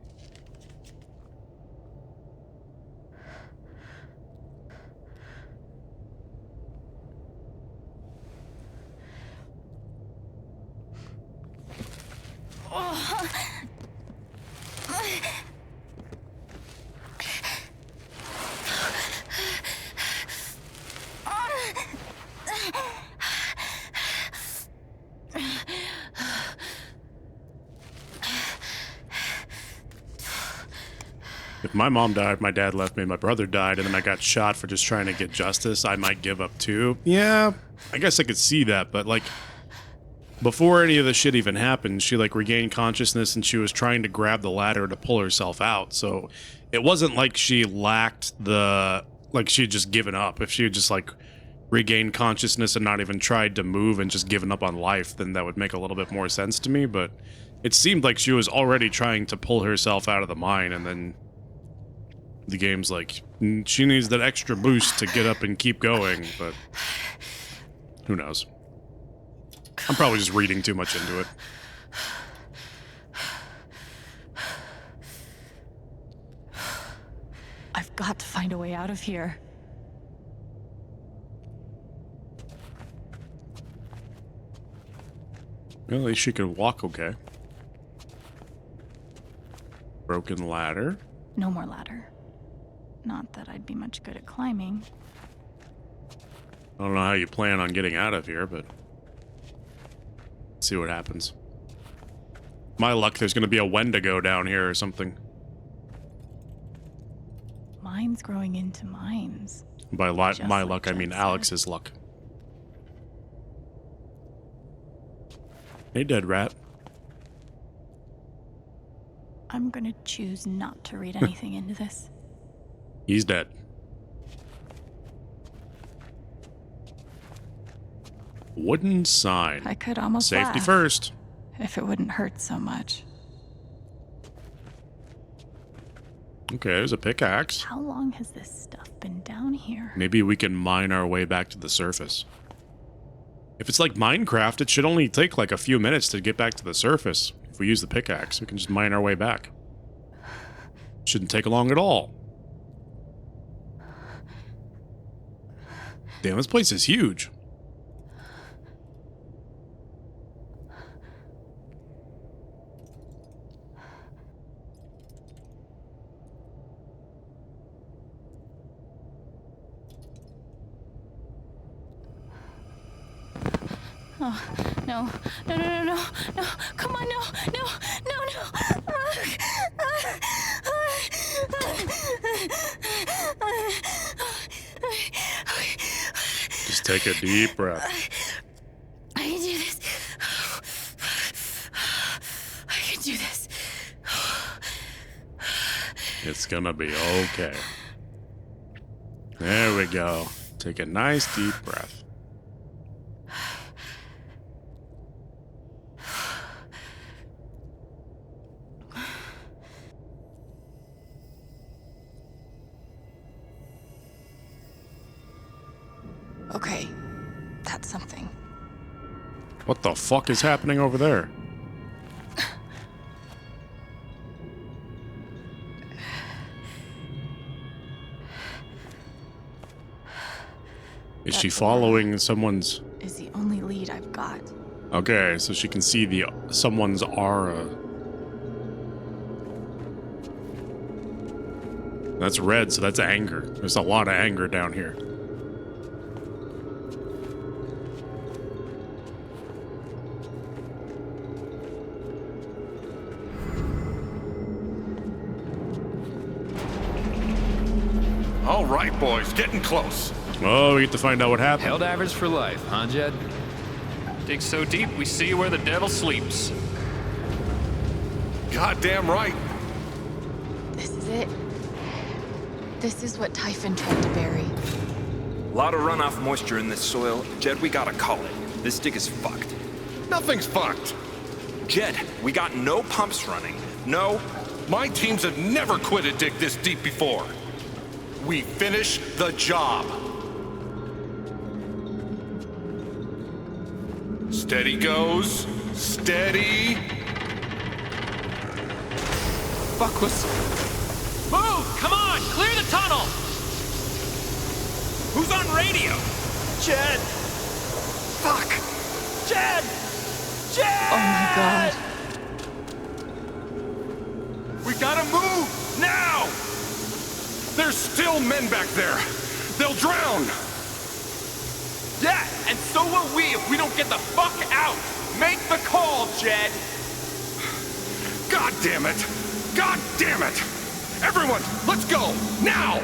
A: If my mom died, my dad left me, my brother died, and then I got shot for just trying to get justice, I might give up too. Yeah, I guess I could see that, but like, before any of the shit even happened, she like regained consciousness and she was trying to grab the ladder to pull herself out, so it wasn't like she lacked the, like she had just given up. If she had just like regained consciousness and not even tried to move and just given up on life, then that would make a little bit more sense to me, but it seemed like she was already trying to pull herself out of the mine, and then the game's like, she needs that extra boost to get up and keep going, but who knows? I'm probably just reading too much into it.
C: I've got to find a way out of here.
A: Well, at least she could walk okay. Broken ladder.
C: No more ladder. Not that I'd be much good at climbing.
A: I don't know how you plan on getting out of here, but let's see what happens. My luck, there's going to be a Wendigo down here or something.
C: Mines growing into mines.
A: By my luck, I mean Alex's luck. Hey, dead rat.
C: I'm gonna choose not to read anything into this.
A: He's dead. Wooden sign.
C: I could almost
A: Safety
C: laugh,
A: first.
C: if it wouldn't hurt so much.
A: Okay, there's a pickaxe.
C: How long has this stuff been down here?
A: Maybe we can mine our way back to the surface. If it's like Minecraft, it should only take like a few minutes to get back to the surface. If we use the pickaxe, we can just mine our way back. Shouldn't take long at all. Damn, this place is huge.
C: Oh, no, no, no, no, no, no, come on, no, no, no, no.
A: Just take a deep breath.
C: I can do this. I can do this.
A: It's gonna be okay. There we go. Take a nice deep breath.
C: Okay, that's something.
A: What the fuck is happening over there? Is she following someone's...
C: Is the only lead I've got.
A: Okay, so she can see someone's aura. That's red, so that's anger. There's a lot of anger down here.
Q: All right, boys, getting close.
A: Oh, we get to find out what happened.
R: Helldivers for life, huh, Jed?
S: Dig so deep, we see where the devil sleeps.
Q: Goddamn right.
C: This is it. This is what Typhon tried to bury.
R: A lot of runoff moisture in this soil. Jed, we gotta call it. This dig is fucked.
Q: Nothing's fucked.
R: Jed, we got no pumps running. No.
Q: My teams have never quit a dig this deep before. We finish the job. Steady goes. Steady.
R: Fuck was...
S: Move! Come on! Clear the tunnel! Who's on radio?
H: Jed! Fuck! Jed! Jed!
C: Oh my god.
Q: We gotta move! Now! There's still men back there. They'll drown.
R: Yeah, and so will we if we don't get the fuck out! Make the call, Jed!
Q: God damn it! God damn it! Everyone, let's go! Now!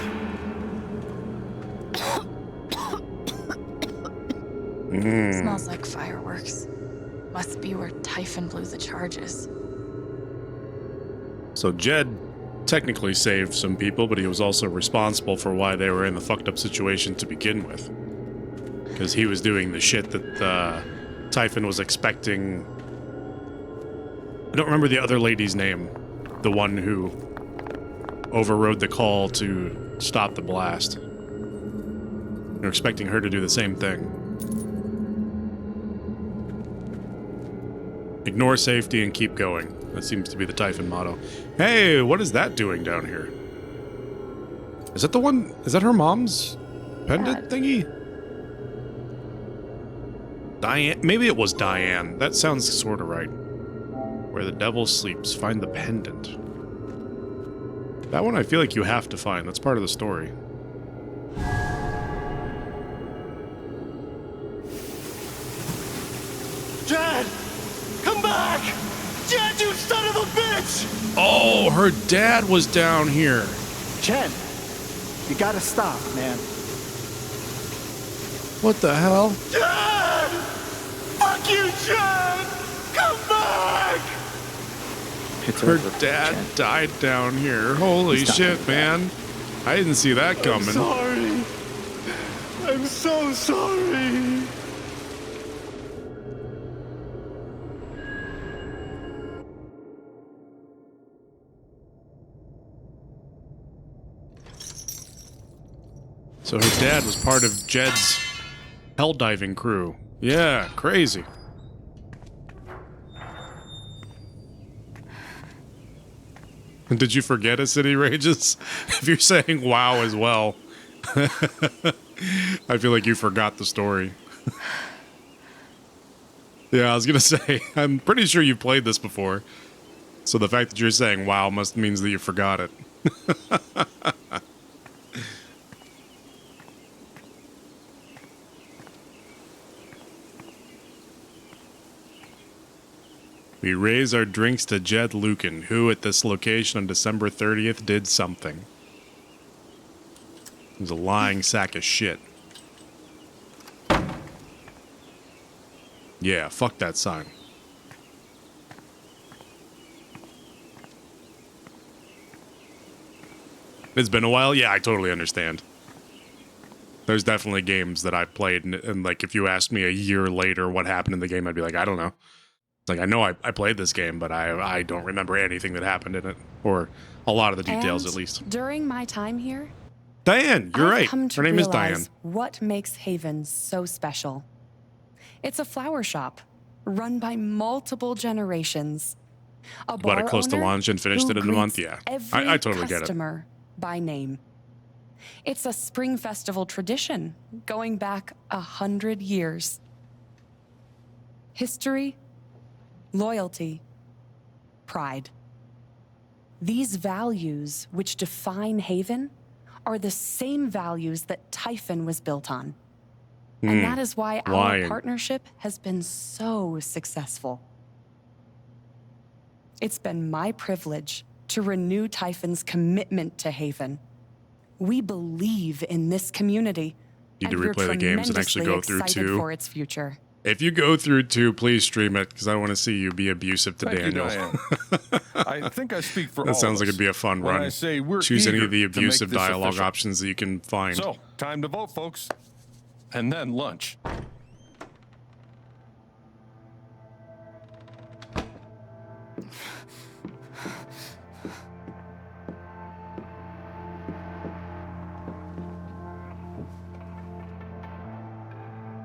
C: Smells like fireworks. Must be where Typhon blew the charges.
A: So Jed technically saved some people, but he was also responsible for why they were in the fucked up situation to begin with. Because he was doing the shit that Typhon was expecting. I don't remember the other lady's name. The one who overrode the call to stop the blast. They're expecting her to do the same thing. Ignore safety and keep going. That seems to be the Typhon motto. Hey, what is that doing down here? Is that the one? Is that her mom's pendant thingy? Diane? Maybe it was Diane. That sounds sort of right. Where the devil sleeps, find the pendant. That one I feel like you have to find. That's part of the story.
H: Jed! Come back! Jed, you son of a bitch!
A: Oh, her dad was down here.
T: Jed, you gotta stop, man.
A: What the hell?
H: Jed! Fuck you, Jed! Come back!
A: Her dad died down here. Holy shit, man. I didn't see that coming.
H: I'm sorry. I'm so sorry.
A: So her dad was part of Jed's hell diving crew. Yeah, crazy. Did you forget a City Rages? If you're saying wow as well, I feel like you forgot the story. Yeah, I was gonna say, I'm pretty sure you've played this before. So the fact that you're saying wow means that you forgot it. We raise our drinks to Jed Lucan, who at this location on December 30th did something. He was a lying sack of shit. Yeah, fuck that sign. It's been a while? Yeah, I totally understand. There's definitely games that I've played, and like, if you asked me a year later what happened in the game, I'd be like, I don't know. Like, I know I played this game, but I don't remember anything that happened in it. Or a lot of the details,
U: And
A: at least.
U: During my time here,
A: Diane, you're
U: I've
A: right.
U: come to
A: Her name is
U: realize
A: Diane.
U: what makes Haven so special. It's a flower shop run by multiple generations. A
A: Bought it
U: bar
A: close to
U: owner
A: launch and finished
U: who
A: it in a month,
U: greets
A: yeah.
U: every
A: I totally get it.
U: customer by name. It's a spring festival tradition going back 100 years. History, loyalty, pride. These values which define Haven are the same values that Typhon was built on. And that is why our
A: Lying.
U: partnership has been so successful. It's been my privilege to renew Typhon's commitment to Haven. We believe in this community.
A: Need to
U: and we're
A: replay the games and actually go
U: tremendously
A: through
U: excited
A: two.
U: for its future.
A: If you go through 2, please stream it, because I want to see you be abusive to
Q: Thank you,
A: Daniel.
Q: Diane. I think I speak for all
A: That
Q: of
A: sounds like
Q: us
A: it'd be a fun
Q: when
A: run.
Q: I say we're
A: Choose any
Q: eager
A: of the
Q: to make
A: abusive
Q: this
A: dialogue
Q: official.
A: options that you can find.
Q: So, time to vote, folks. And then lunch.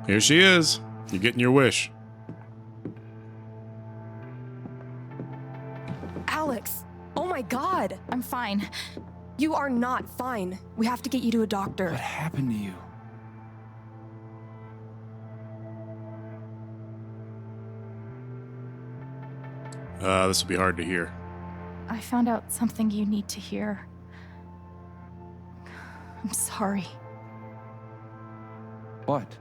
A: Here she is. You're getting your wish.
D: Alex! Oh my god!
M: I'm fine.
D: You are not fine. We have to get you to a doctor.
O: What happened to you?
A: This will be hard to hear.
C: I found out something you need to hear. I'm sorry.
O: What?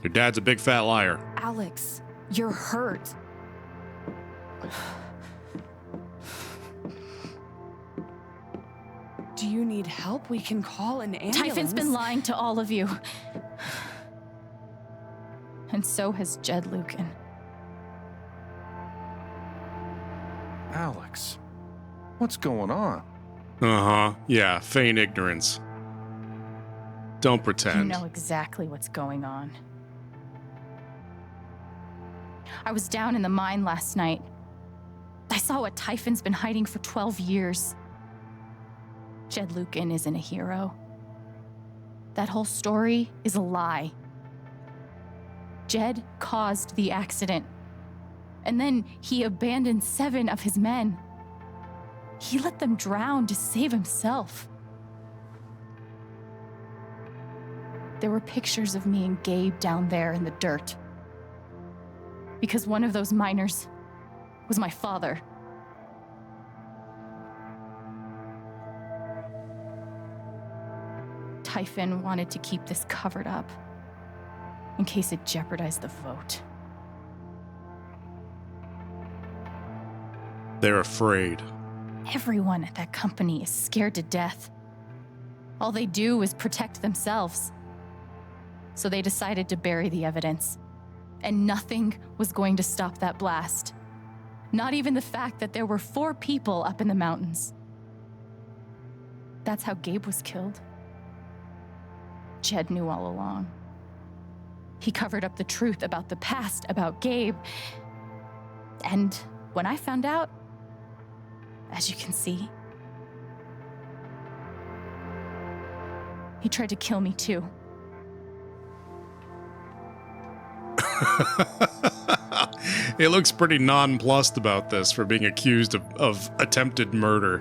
A: Your dad's a big fat liar.
D: Alex, you're hurt.
U: Do you need help? We can call an ambulance.
C: Typhon's been lying to all of you. And so has Jed Lucan.
Q: Alex, what's going on?
A: Uh-huh. Yeah, feign ignorance. Don't
C: You
A: pretend.
C: know exactly what's going on. I was down in the mine last night. I saw what Typhon's been hiding for 12 years. Jed Lucan isn't a hero. That whole story is a lie. Jed caused the accident. And then he abandoned 7 of his men. He let them drown to save himself. There were pictures of me and Gabe down there in the dirt. Because one of those miners was my father. Typhon wanted to keep this covered up in case it jeopardized the vote.
A: They're afraid.
C: Everyone at that company is scared to death. All they do is protect themselves. So they decided to bury the evidence. And nothing was going to stop that blast. Not even the fact that there were 4 people up in the mountains. That's how Gabe was killed. Jed knew all along. He covered up the truth about the past, about Gabe. And when I found out, as you can see, he tried to kill me too.
A: It looks pretty nonplussed about this for being accused of attempted murder.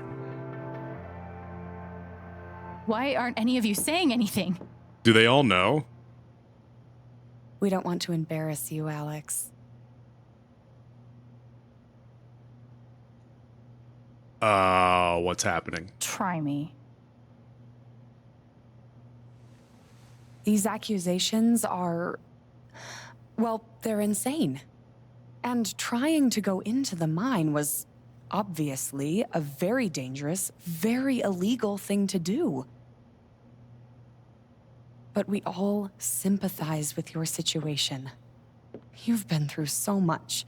C: Why aren't any of you saying anything?
A: Do they all know?
U: We don't want to embarrass you, Alex.
A: What's happening?
C: Try me.
U: These accusations are... well, they're insane. And trying to go into the mine was obviously a very dangerous, very illegal thing to do. But we all sympathize with your situation. You've been through so much.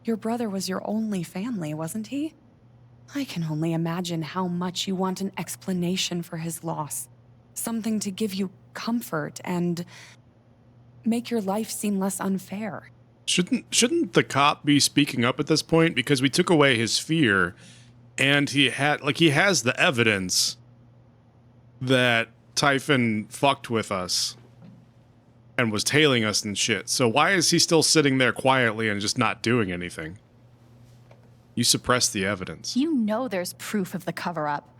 U: Your brother was your only family, wasn't he? I can only imagine how much you want an explanation for his loss. Something to give you comfort and make your life seem less unfair.
A: Shouldn't the cop be speaking up at this point? Because we took away his fear, and he has the evidence that Typhon fucked with us and was tailing us and shit. So why is he still sitting there quietly and just not doing anything? You suppressed the evidence.
C: You know there's proof of the cover-up.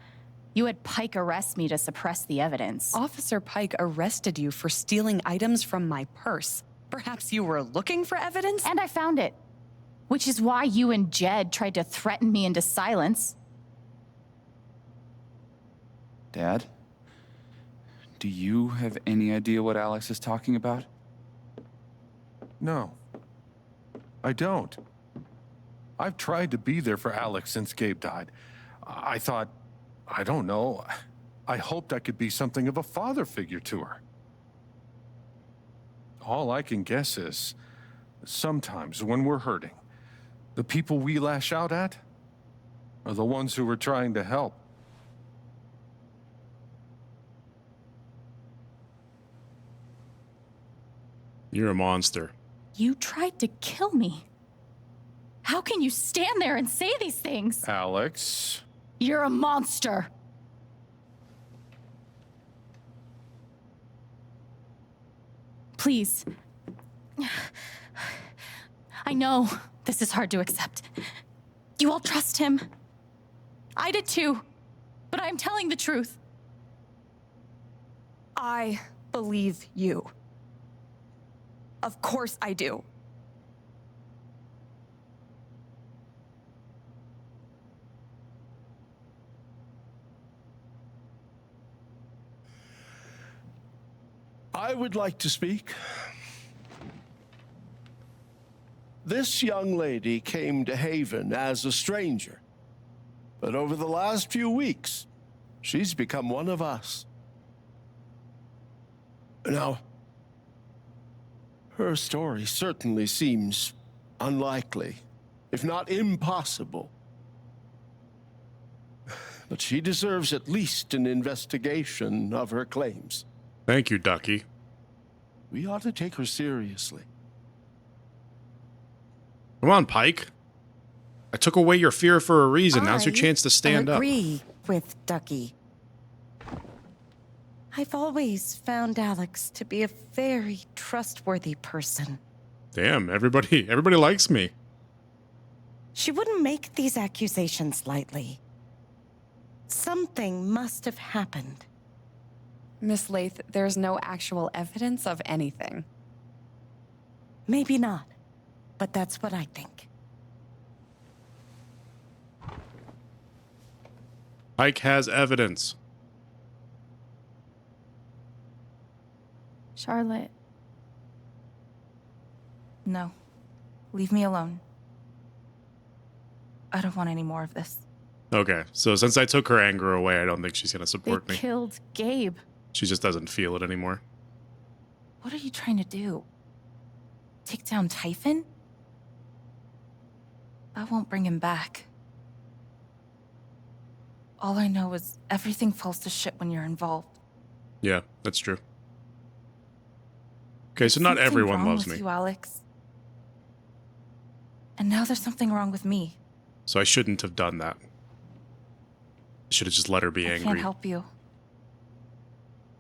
C: You had Pike arrest me to suppress the evidence.
U: Officer Pike arrested you for stealing items from my purse. Perhaps you were looking for evidence?
C: And I found it. Which is why you and Jed tried to threaten me into silence.
O: Dad? Do you have any idea what Alex is talking about?
Q: No, I don't. I've tried to be there for Alex since Gabe died. I thought, I don't know, I hoped I could be something of a father figure to her. All I can guess is, sometimes when we're hurting, the people we lash out at are the ones who we're trying to help.
A: You're a monster.
C: You tried to kill me. How can you stand there and say these things?
Q: Alex.
C: You're a monster. Please. I know this is hard to accept. You all trust him. I did too. But I'm telling the truth.
D: I believe you. Of course I do.
E: I would like to speak. This young lady came to Haven as a stranger, but over the last few weeks, she's become one of us. Now, her story certainly seems unlikely, if not impossible. But she deserves at least an investigation of her claims.
A: Thank you, Ducky.
E: We ought to take her seriously.
A: Come on, Pike. I took away your fear for a reason. Now's your chance to stand
V: I
A: up.
V: agree with Ducky. I've always found Alex to be a very trustworthy person.
A: Damn, everybody likes me.
V: She wouldn't make these accusations lightly. Something must have happened.
U: Miss Lath, there's no actual evidence of anything.
V: Maybe not, but that's what I think.
A: Pike has evidence.
C: Charlotte.
P: No. Leave me alone. I don't want any more of this.
A: Okay, so since I took her anger away, I don't think she's gonna support
C: They
A: me.
C: killed Gabe.
A: She just doesn't feel it anymore.
P: What are you trying to do? Take down Typhon? I won't bring him back. All I know is everything falls to shit when you're involved.
A: Yeah, that's true. Okay, so not
P: Something
A: everyone
P: wrong
A: loves
P: with
A: me.
P: you, Alex. And now there's something wrong with me.
A: So I shouldn't have done that. I should have just let her be
P: I
A: angry.
P: can't help you.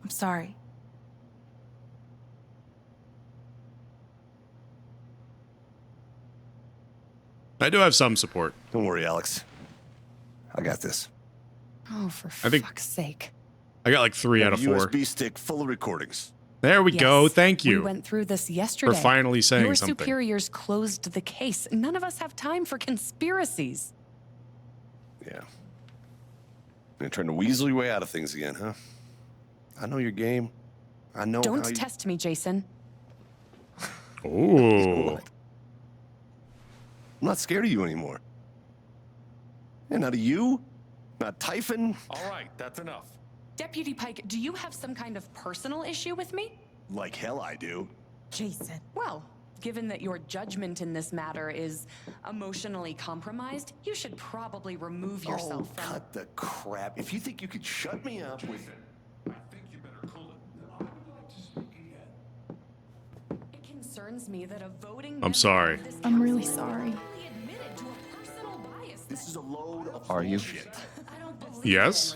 P: I'm sorry.
A: I do have some support.
H: Don't worry, Alex. I got this.
U: Oh, for
A: I think-
U: fuck's sake.
A: I got like 3 out of 4.
H: USB stick full of recordings.
A: There we go.
U: Yes,
A: Thank you.
U: We went through this yesterday.
A: finally saying
U: Your
A: something.
U: superiors closed the case. None of us have time for conspiracies.
H: Yeah. You're trying to weasel your way out of things again, huh? I know your game. I know
U: Don't
H: how you...
U: test me, Jason.
A: Ooh.
H: I'm not scared of you anymore. And not of you, not Typhon.
Q: All right, that's enough.
U: Deputy Pike, do you have some kind of personal issue with me?
H: Like hell I do.
U: Jason. Well, given that your judgment in this matter is emotionally compromised, you should probably remove yourself from...
H: Cut the crap. If you think you could shut me up with...
U: It concerns me that a voting...
A: I'm sorry.
C: I'm really sorry.
H: This is a load of
F: Are you?
H: bullshit.
A: Yes?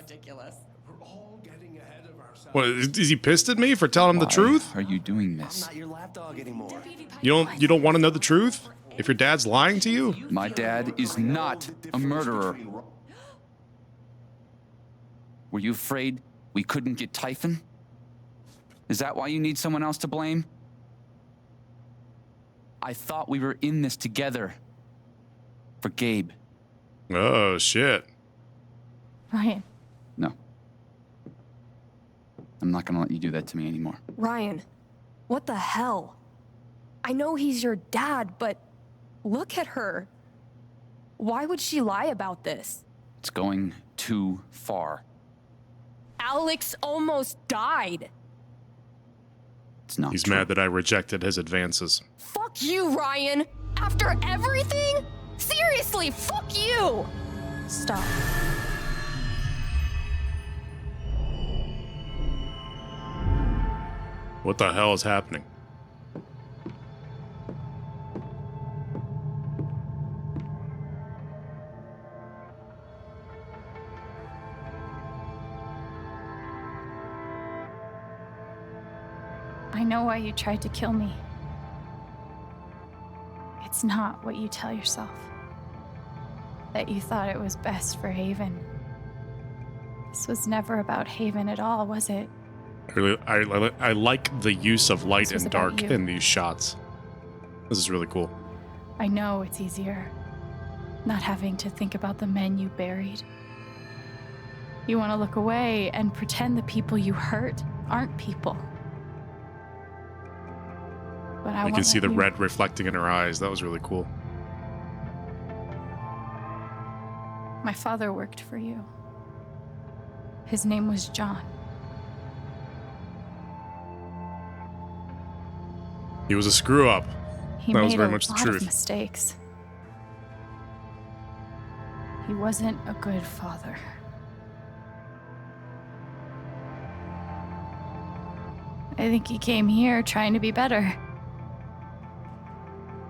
A: What, is he pissed at me for telling him the truth?
F: Are you doing this?
H: Not your lapdog anymore.
A: You don't want to know the truth? If your dad's lying to you?
F: My dad is not a murderer. Were you afraid we couldn't get Typhon? Is that why you need someone else to blame? I thought we were in this together. For Gabe.
A: Oh, shit.
C: Ryan.
F: No. I'm not gonna let you do that to me anymore.
D: Ryan, what the hell? I know he's your dad, but look at her. Why would she lie about this?
F: It's going too far.
D: Alex almost died.
G: It's not
A: He's
G: true.
A: mad that I rejected his advances.
D: Fuck you, Ryan! After everything? Seriously, fuck you! Stop.
A: What the hell is happening?
C: I know why you tried to kill me. It's not what you tell yourself. That you thought it was best for Haven. This was never about Haven at all, was it?
A: I like the use of light
C: This was
A: and
C: about
A: dark
C: you.
A: in these shots. This is really cool.
C: I know it's easier not having to think about the men you buried. You want to look away and pretend the people you hurt aren't people. But I
A: You can
C: won't
A: see
C: let
A: the
C: you.
A: red reflecting in her eyes. That was really cool.
C: My father worked for you. His name was John.
A: He was a screw up.
C: He
A: That
C: made
A: was very
C: a
A: much the
C: lot of
A: truth.
C: mistakes. He wasn't a good father. I think he came here trying to be better.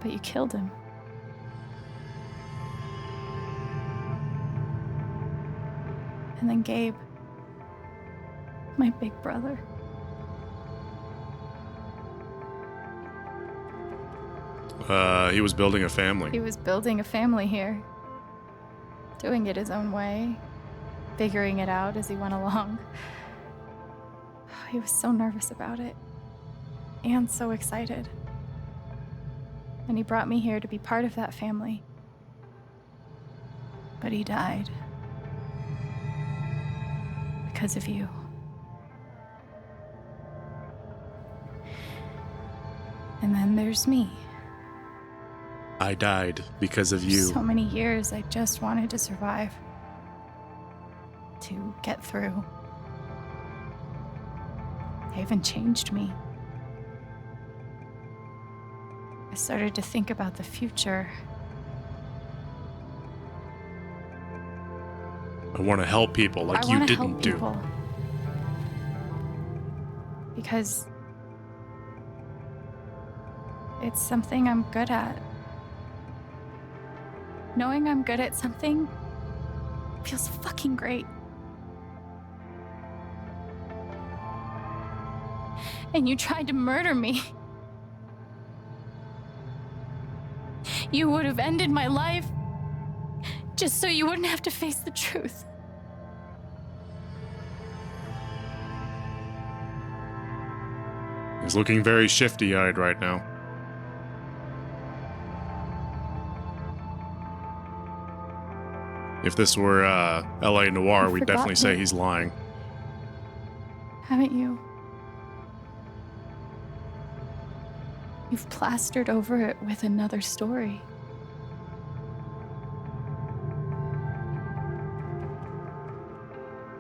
C: But you killed him. And then Gabe, my big brother.
A: He was building a family.
C: He was building a family here. Doing it his own way. Figuring it out as he went along. He was so nervous about it. And so excited. And he brought me here to be part of that family. But he died. Because of you. And then there's me.
A: I died because of you.
C: So many years I just wanted to survive. To get through. Haven changed me. I started to think about the future.
A: I want to help people like
C: I
A: you
C: wanna
A: didn't
C: help
A: do.
C: people. Because it's something I'm good at. Knowing I'm good at something feels fucking great. And you tried to murder me. You would have ended my life just so you wouldn't have to face the truth.
A: He's looking very shifty-eyed right now. If this were L.A. Noire, we'd definitely say
C: forgotten it.
A: he's lying.
C: Haven't you? You've plastered over it with another story.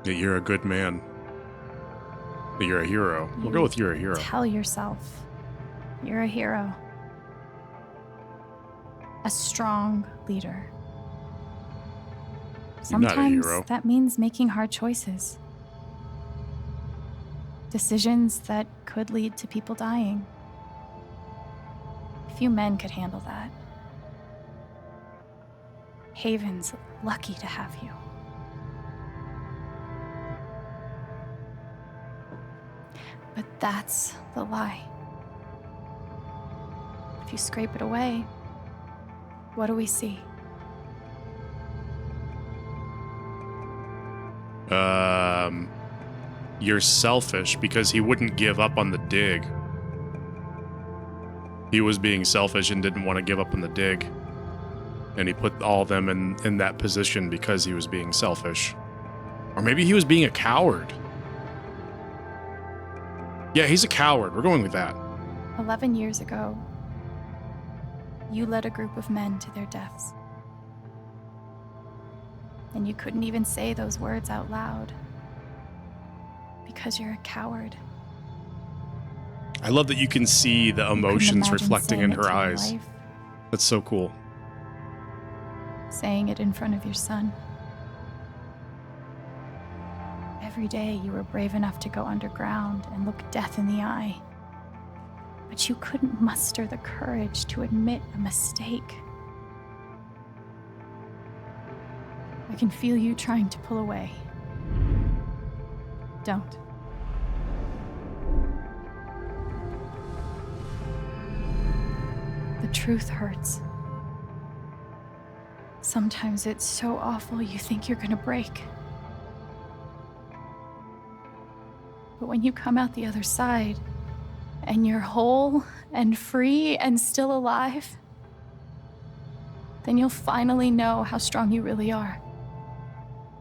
A: That you're a good man. That you're a hero. We'll go with you're a hero.
C: Tell yourself you're a hero. A strong leader.
A: You're not a
C: Sometimes
A: hero.
C: that means making hard choices. Decisions that could lead to people dying. Few men could handle that. Haven's lucky to have you. But that's the lie. If you scrape it away, what do we see?
A: You're selfish because he wouldn't give up on the dig. He was being selfish and didn't want to give up on the dig. And he put all of them in that position because he was being selfish. Or maybe he was being a coward. Yeah, he's a coward. We're going with that.
C: 11 years ago, you led a group of men to their deaths. And you couldn't even say those words out loud. Because you're a coward.
A: I love that you can see the emotions
C: imagine
A: reflecting in
C: saying it
A: her
C: to your
A: eyes.
C: wife.
A: That's so cool.
C: Saying it in front of your son. Every day you were brave enough to go underground and look death in the eye. But you couldn't muster the courage to admit a mistake. I can feel you trying to pull away. Don't. The truth hurts. Sometimes it's so awful you think you're gonna break. But when you come out the other side, and you're whole and free and still alive, then you'll finally know how strong you really are.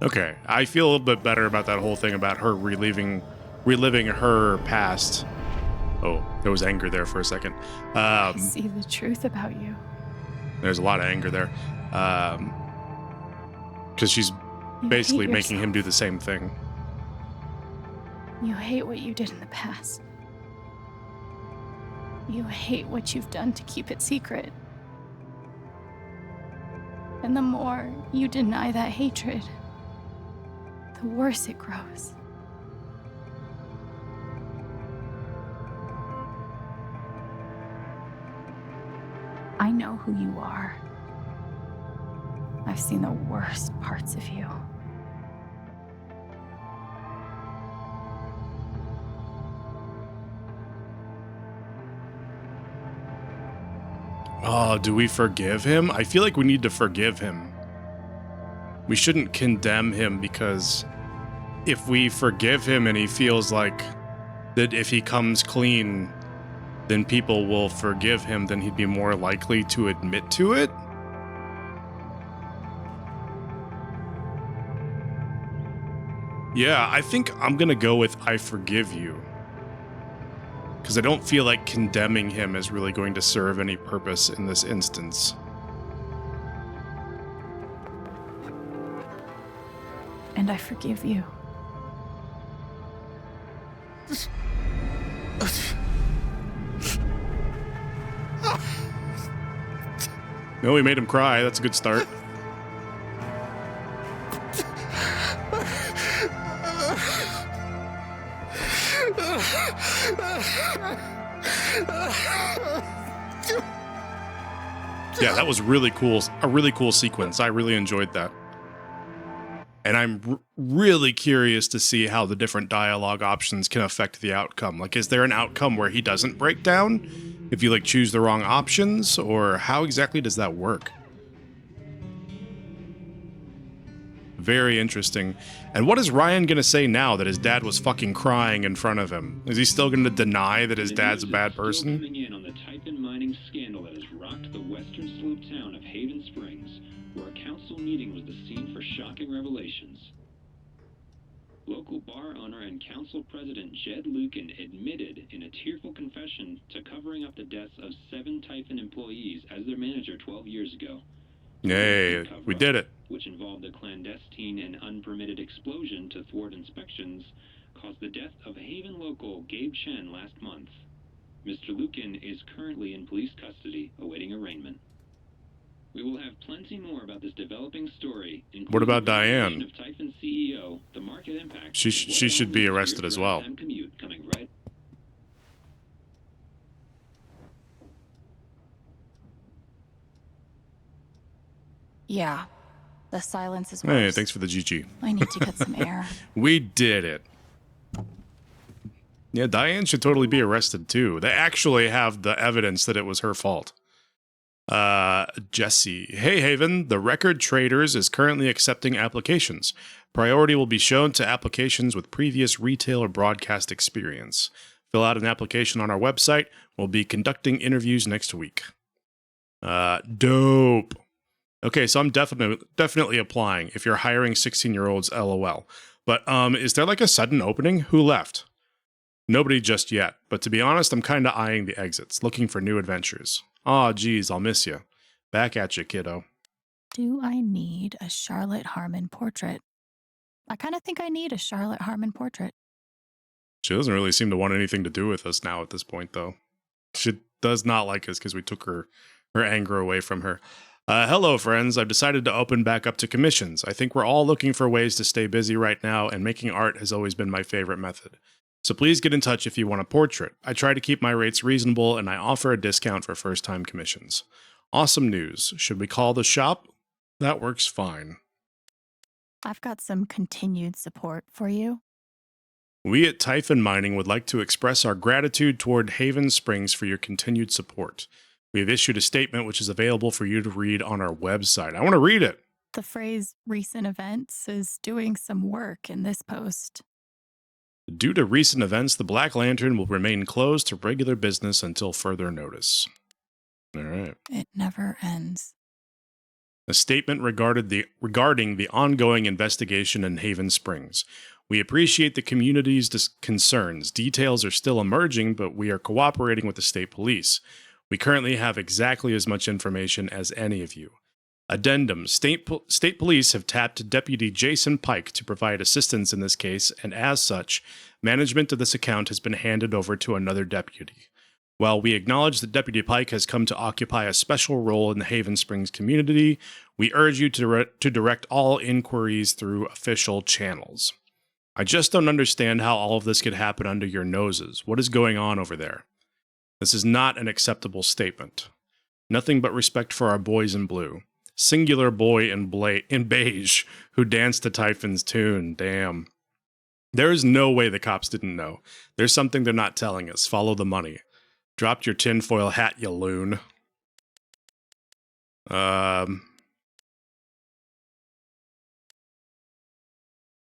A: Okay, I feel a little bit better about that whole thing about her reliving her past. Oh, there was anger there for a second.
C: I see the truth about you.
A: There's a lot of anger there. Because she's
C: You
A: basically
C: hate
A: making him do the same thing.
C: You hate what you did in the past. You hate what you've done to keep it secret. And the more you deny that hatred, the worse it grows. I know who you are. I've seen the worst parts of you.
A: Oh, do we forgive him? I feel like we need to forgive him. We shouldn't condemn him, because if we forgive him and he feels like that if he comes clean, then people will forgive him, then he'd be more likely to admit to it. Yeah, I think I'm gonna go with I forgive you. Because I don't feel like condemning him is really going to serve any purpose in this instance.
C: And I forgive you.
A: No, we made him cry. That's a good start. Yeah, that was really cool. A really cool sequence. I really enjoyed that. And I'm really curious to see how the different dialogue options can affect the outcome. Like, is there an outcome where he doesn't break down if you like choose the wrong options, or how exactly does that work? Very interesting. And what is Ryan going to say now that his dad was fucking crying in front of him? Is he still going to deny that his dad's a bad person?
G: Coming in on the Typhon mining scandal that has rocked the western slope town of Haven Springs, where a council meeting was the scene for shocking revelations. Local bar owner and council president Jed Lucan admitted in a tearful confession to covering up the deaths of 7 Typhon employees as their manager 12 years ago.
A: Yay, we did it.
G: Which involved a clandestine and unpermitted explosion to thwart inspections, caused the death of Haven local Gabe Chen last month. Mr. Lucan is currently in police custody, awaiting arraignment. We will have plenty more about this developing story.
A: What about Diane?
G: Of Typhon CEO, the market impact.
A: She should be arrested as well.
G: Commute coming right.
C: Yeah, the silence is worse.
A: Hey, thanks for the GG.
C: I need to get some air.
A: We did it. Yeah, Diane should totally be arrested too. They actually have the evidence that it was her fault. Jesse. Hey, Haven, the Record Traders is currently accepting applications. Priority will be shown to applications with previous retail or broadcast experience. Fill out an application on our website. We'll be conducting interviews next week. Dope. Okay, so I'm definitely applying if you're hiring 16-year-olds, LOL. But is there like a sudden opening? Who left? Nobody just yet, but to be honest, I'm kind of eyeing the exits, looking for new adventures. Aw, geez, I'll miss you. Back at you, kiddo.
C: Do I need a Charlotte Harmon portrait? I kind of think I need a Charlotte Harmon portrait.
A: She doesn't really seem to want anything to do with us now at this point, though. She does not like us because we took her anger away from her. Hello, friends. I've decided to open back up to commissions. I think we're all looking for ways to stay busy right now, and making art has always been my favorite method. So please get in touch if you want a portrait. I try to keep my rates reasonable, and I offer a discount for first-time commissions. Awesome news. Should we call the shop? That works fine.
C: I've got some continued support for you.
A: We at Typhon Mining would like to express our gratitude toward Haven Springs for your continued support. We have issued a statement which is available for you to read on our website. I want to read it.
C: The phrase recent events is doing some work in this post.
A: Due to recent events, the Black Lantern will remain closed to regular business until further notice. All right.
C: It never ends.
A: A statement regarding the ongoing investigation in Haven Springs. We appreciate the community's concerns. Details are still emerging, but we are cooperating with the state police. We currently have exactly as much information as any of you. Addendum. State police have tapped Deputy Jason Pike to provide assistance in this case, and as such, management of this account has been handed over to another deputy. While we acknowledge that Deputy Pike has come to occupy a special role in the Haven Springs community, we urge you to direct all inquiries through official channels. I just don't understand how all of this could happen under your noses. What is going on over there? This is not an acceptable statement. Nothing but respect for our boys in blue. Singular boy in beige who danced to Typhon's tune. Damn. There is no way the cops didn't know. There's something they're not telling us. Follow the money. Dropped your tinfoil hat, you loon. Let's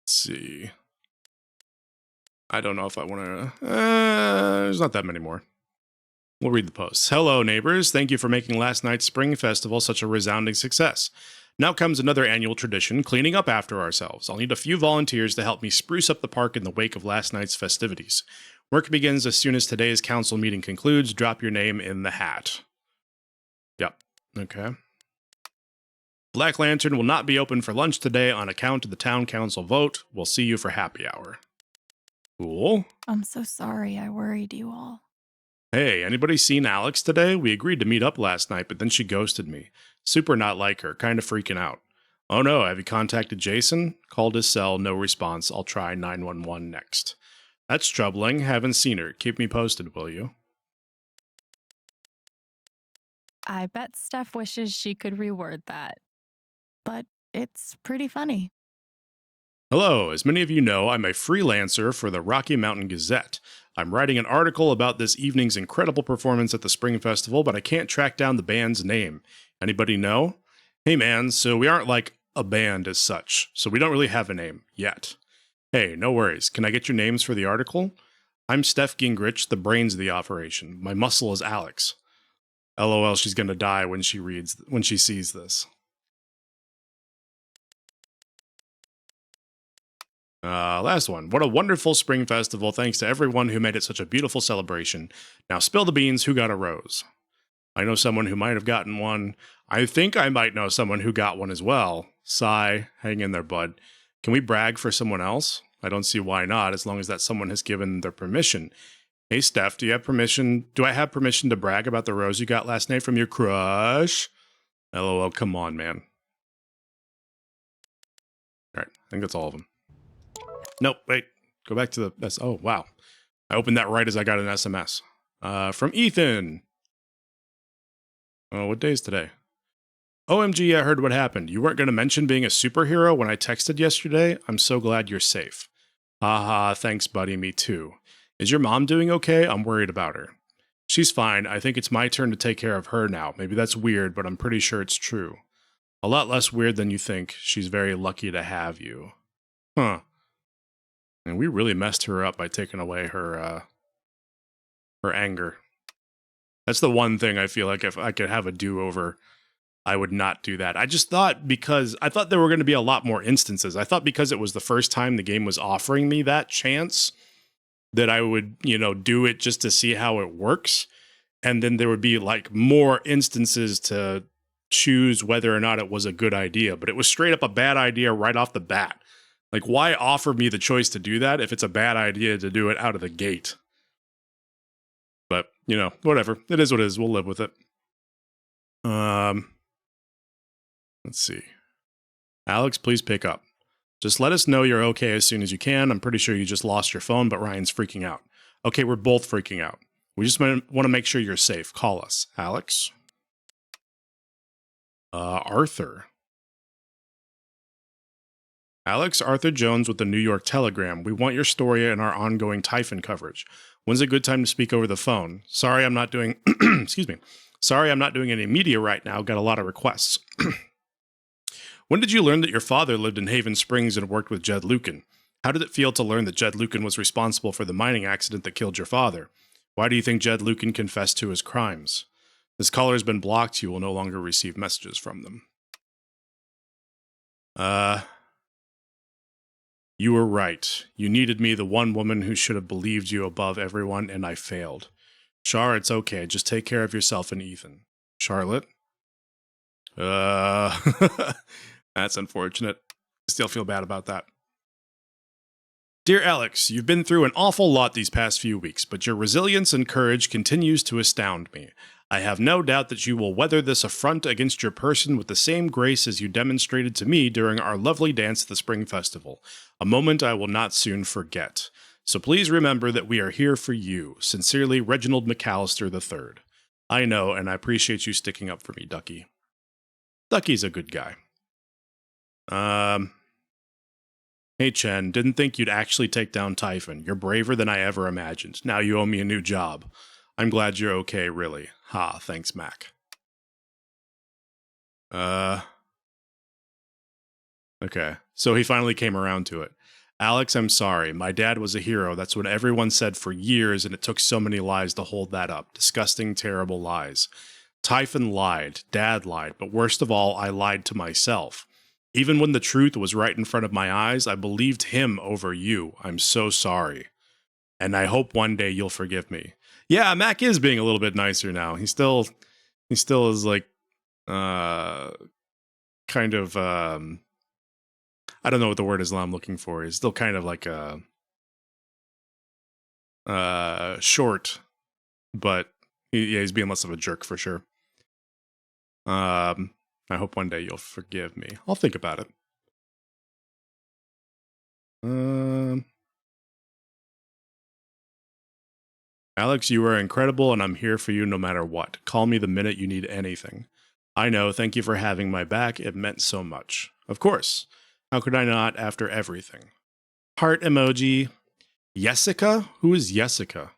A: see. I don't know if I want to... there's not that many more. We'll read the posts. Hello, neighbors. Thank you for making last night's Spring Festival such a resounding success. Now comes another annual tradition, cleaning up after ourselves. I'll need a few volunteers to help me spruce up the park in the wake of last night's festivities. Work begins as soon as today's council meeting concludes. Drop your name in the hat. Yep. Okay. Black Lantern will not be open for lunch today on account of the town council vote. We'll see you for happy hour. Cool.
C: I'm so sorry I worried you all.
A: Hey, anybody seen Alex today? We agreed to meet up last night, but then she ghosted me. Super not like her, kind of freaking out. Oh no, have you contacted Jason? Called his cell, no response. I'll try 911 next. That's troubling. Haven't seen her. Keep me posted, will you?
C: I bet Steph wishes she could reword that. But it's pretty funny.
A: Hello, as many of you know, I'm a freelancer for the Rocky Mountain Gazette. I'm writing an article about this evening's incredible performance at the Spring Festival, but I can't track down the band's name. Anybody know? Hey man, so we aren't like a band as such, so we don't really have a name yet. Hey, no worries. Can I get your names for the article? I'm Steph Gingrich, the brains of the operation. My muscle is Alex. LOL, she's gonna die when she sees this. Last one. What a wonderful Spring Festival. Thanks to everyone who made it such a beautiful celebration. Now spill the beans. Who got a rose? I know someone who might have gotten one. I think I might know someone who got one as well. Sigh. Hang in there, bud. Can we brag for someone else? I don't see why not, as long as that someone has given their permission. Hey, Steph, do you have permission? Do I have permission to brag about the rose you got last night from your crush? LOL, come on, man. All right, I think that's all of them. Nope, wait. Go back to the... Oh, wow. I opened that right as I got an SMS. From Ethan. Oh, what day is today? OMG, I heard what happened. You weren't going to mention being a superhero when I texted yesterday? I'm so glad you're safe. Haha, thanks, buddy. Me too. Is your mom doing okay? I'm worried about her. She's fine. I think it's my turn to take care of her now. Maybe that's weird, but I'm pretty sure it's true. A lot less weird than you think. She's very lucky to have you. Huh. And we really messed her up by taking away her anger. That's the one thing I feel like if I could have a do-over, I would not do that. I just thought because I thought there were going to be a lot more instances. I thought because it was the first time the game was offering me that chance that I would, do it just to see how it works. And then there would be like more instances to choose whether or not it was a good idea. But it was straight up a bad idea right off the bat. Like, why offer me the choice to do that if it's a bad idea to do it out of the gate? But, you know, whatever. It is what it is. We'll live with it. Let's see. Alex, please pick up. Just let us know you're okay as soon as you can. I'm pretty sure you just lost your phone, but Ryan's freaking out. Okay, we're both freaking out. We just want to make sure you're safe. Call us. Alex? Arthur. Alex, Arthur Jones with the New York Telegram. We want your story in our ongoing Typhon coverage. When's a good time to speak over the phone? Sorry, I'm not doing... excuse me. Sorry, I'm not doing any media right now. Got a lot of requests. When did you learn that your father lived in Haven Springs and worked with Jed Lucan? How did it feel to learn that Jed Lucan was responsible for the mining accident that killed your father? Why do you think Jed Lucan confessed to his crimes? This caller has been blocked. You will no longer receive messages from them. You were right. You needed me, the one woman who should have believed you above everyone, and I failed. Char, it's okay. Just take care of yourself and Ethan. Charlotte? That's unfortunate. I still feel bad about that. Dear Alex, you've been through an awful lot these past few weeks, but your resilience and courage continues to astound me. I have no doubt that you will weather this affront against your person with the same grace as you demonstrated to me during our lovely dance at the Spring Festival, a moment I will not soon forget. So please remember that we are here for you. Sincerely, Reginald McAllister III. I know, and I appreciate you sticking up for me, Ducky. Ducky's a good guy. Hey Chen, didn't think you'd actually take down Typhon. You're braver than I ever imagined. Now you owe me a new job. I'm glad you're okay, really. Ha, thanks, Mac. Okay, so he finally came around to it. Alex, I'm sorry. My dad was a hero. That's what everyone said for years, and it took so many lies to hold that up. Disgusting, terrible lies. Typhon lied. Dad lied. But worst of all, I lied to myself. Even when the truth was right in front of my eyes, I believed him over you. I'm so sorry. And I hope one day you'll forgive me. Yeah, Mac is being a little bit nicer now. He still is like, kind of, I don't know what the word is that I'm looking for. He's still kind of like short, but he's being less of a jerk for sure. I hope one day you'll forgive me. I'll think about it. Alex, you are incredible, and I'm here for you no matter what. Call me the minute you need anything. I know. Thank you for having my back. It meant so much. Of course. How could I not after everything? Heart emoji. Jessica? Who is Jessica?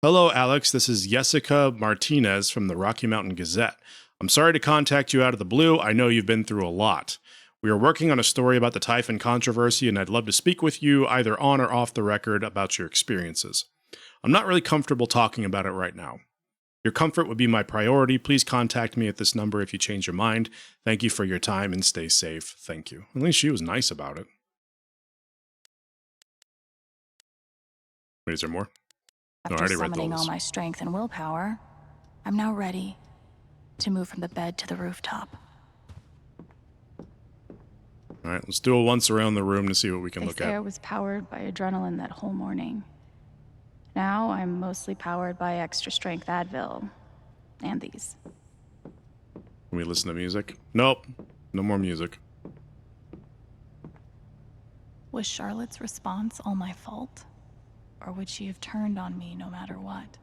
A: Hello, Alex. This is Jessica Martinez from the Rocky Mountain Gazette. I'm sorry to contact you out of the blue. I know you've been through a lot. We are working on a story about the Typhon controversy, and I'd love to speak with you either on or off the record about your experiences. I'm not really comfortable talking about it right now. Your comfort would be my priority. Please contact me at this number if you change your mind. Thank you for your time and stay safe. Thank you. At least she was nice about it. Wait, is there more? No, I
C: After
A: already read
C: summoning
A: those.
C: all my strength and willpower, I'm now ready to move from the bed to the rooftop.
A: All right, let's do a once around the room to see what we can
K: They
A: look
K: say I
A: at.
K: was powered by adrenaline that whole morning. Now I'm mostly powered by extra strength Advil and these.
A: Can we listen to music? Nope. No more music.
C: Was Charlotte's response all my fault? Or would she have turned on me no matter what?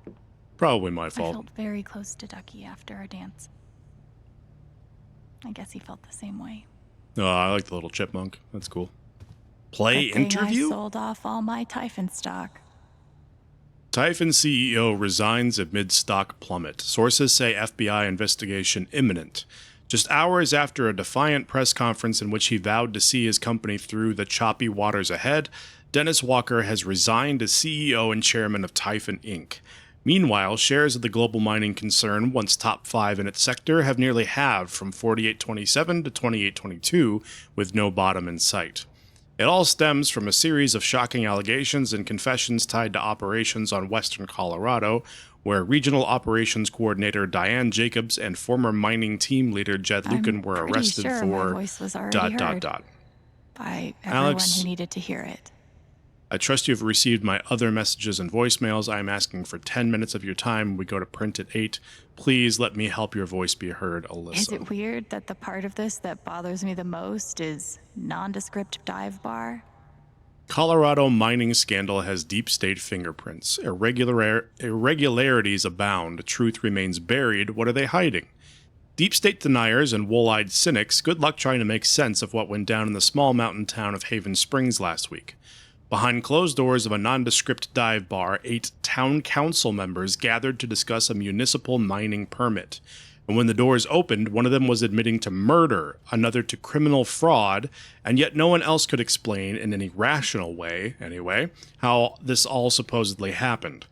A: Probably my
C: I
A: fault.
C: felt very close to Ducky after our dance. I guess he felt the same way.
A: Oh, I like the little chipmunk. That's cool. Play
C: Good thing
A: interview?
C: I sold off all my Typhon stock.
A: Typhon CEO resigns amid stock plummet. Sources say FBI investigation imminent. Just hours after a defiant press conference in which he vowed to see his company through the choppy waters ahead, Dennis Walker has resigned as CEO and chairman of Typhon Inc. Meanwhile, shares of the global mining concern, once top 5 in its sector, have nearly halved from 48.27 to 28.22, with no bottom in sight. It all stems from a series of shocking allegations and confessions tied to operations on western Colorado, where regional operations coordinator Diane Jacobs and former mining team leader Jed Lucan were
C: pretty
A: arrested
C: sure my
A: for ...
C: voice was already heard. by everyone
A: Alex,
C: who needed to hear it.
A: I trust you have received my other messages and voicemails. I am asking for 10 minutes of your time. We go to print at 8. Please let me help your voice be heard, Alyssa.
C: Is it weird that the part of this that bothers me the most is nondescript dive bar?
A: Colorado mining scandal has deep state fingerprints. Irregularities abound. Truth remains buried. What are they hiding? Deep state deniers and wool-eyed cynics, good luck trying to make sense of what went down in the small mountain town of Haven Springs last week. Behind closed doors of a nondescript dive bar, 8 town council members gathered to discuss a municipal mining permit. And when the doors opened, one of them was admitting to murder, another to criminal fraud, and yet no one else could explain, in any rational way anyway, how this all supposedly happened.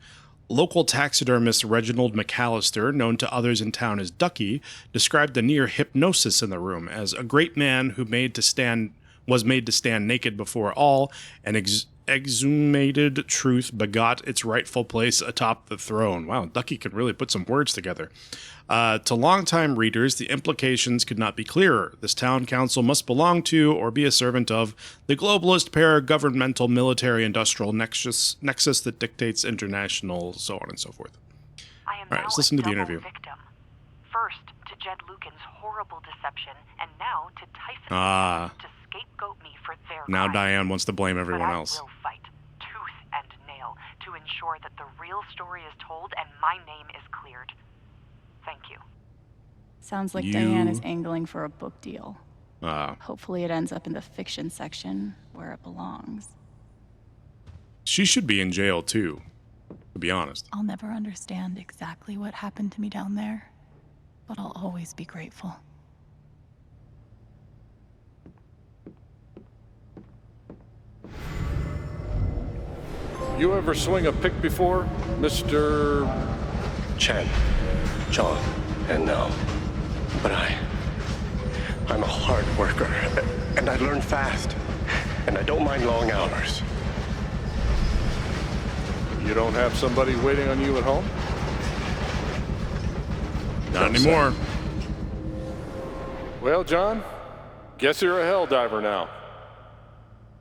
A: Local taxidermist Reginald McAllister, known to others in town as Ducky, described the near hypnosis in the room as a great man who was made to stand naked before all, and exhumated truth begot its rightful place atop the throne. Wow, Ducky could really put some words together. To longtime readers, the implications could not be clearer. This town council must belong to or be a servant of the globalist paragovernmental military-industrial nexus that dictates international, so on and so forth.
B: I am
A: All right, let's listen to the interview.
B: Victim. First to Jed Lucan's horrible deception, and now to Typhon to scapegoat me for their
A: Now
B: crime.
A: Diane wants to blame everyone
B: But
A: else.
B: I will fight tooth and nail to ensure that the real story is told and my name is cleared. Thank you.
C: Sounds like
A: You-
C: Diane is angling for a book deal.
A: Ah.
C: Hopefully it ends up in the fiction section where it belongs.
A: She should be in jail too, to be honest.
C: I'll never understand exactly what happened to me down there, but I'll always be grateful.
Q: You ever swing a pick before, Mr.
H: Chen, John, and no. But I'm a hard worker, and I learn fast, and I don't mind long hours.
Q: You don't have somebody waiting on you at home?
A: Not anymore.
Q: Well, John, guess you're a hell diver now.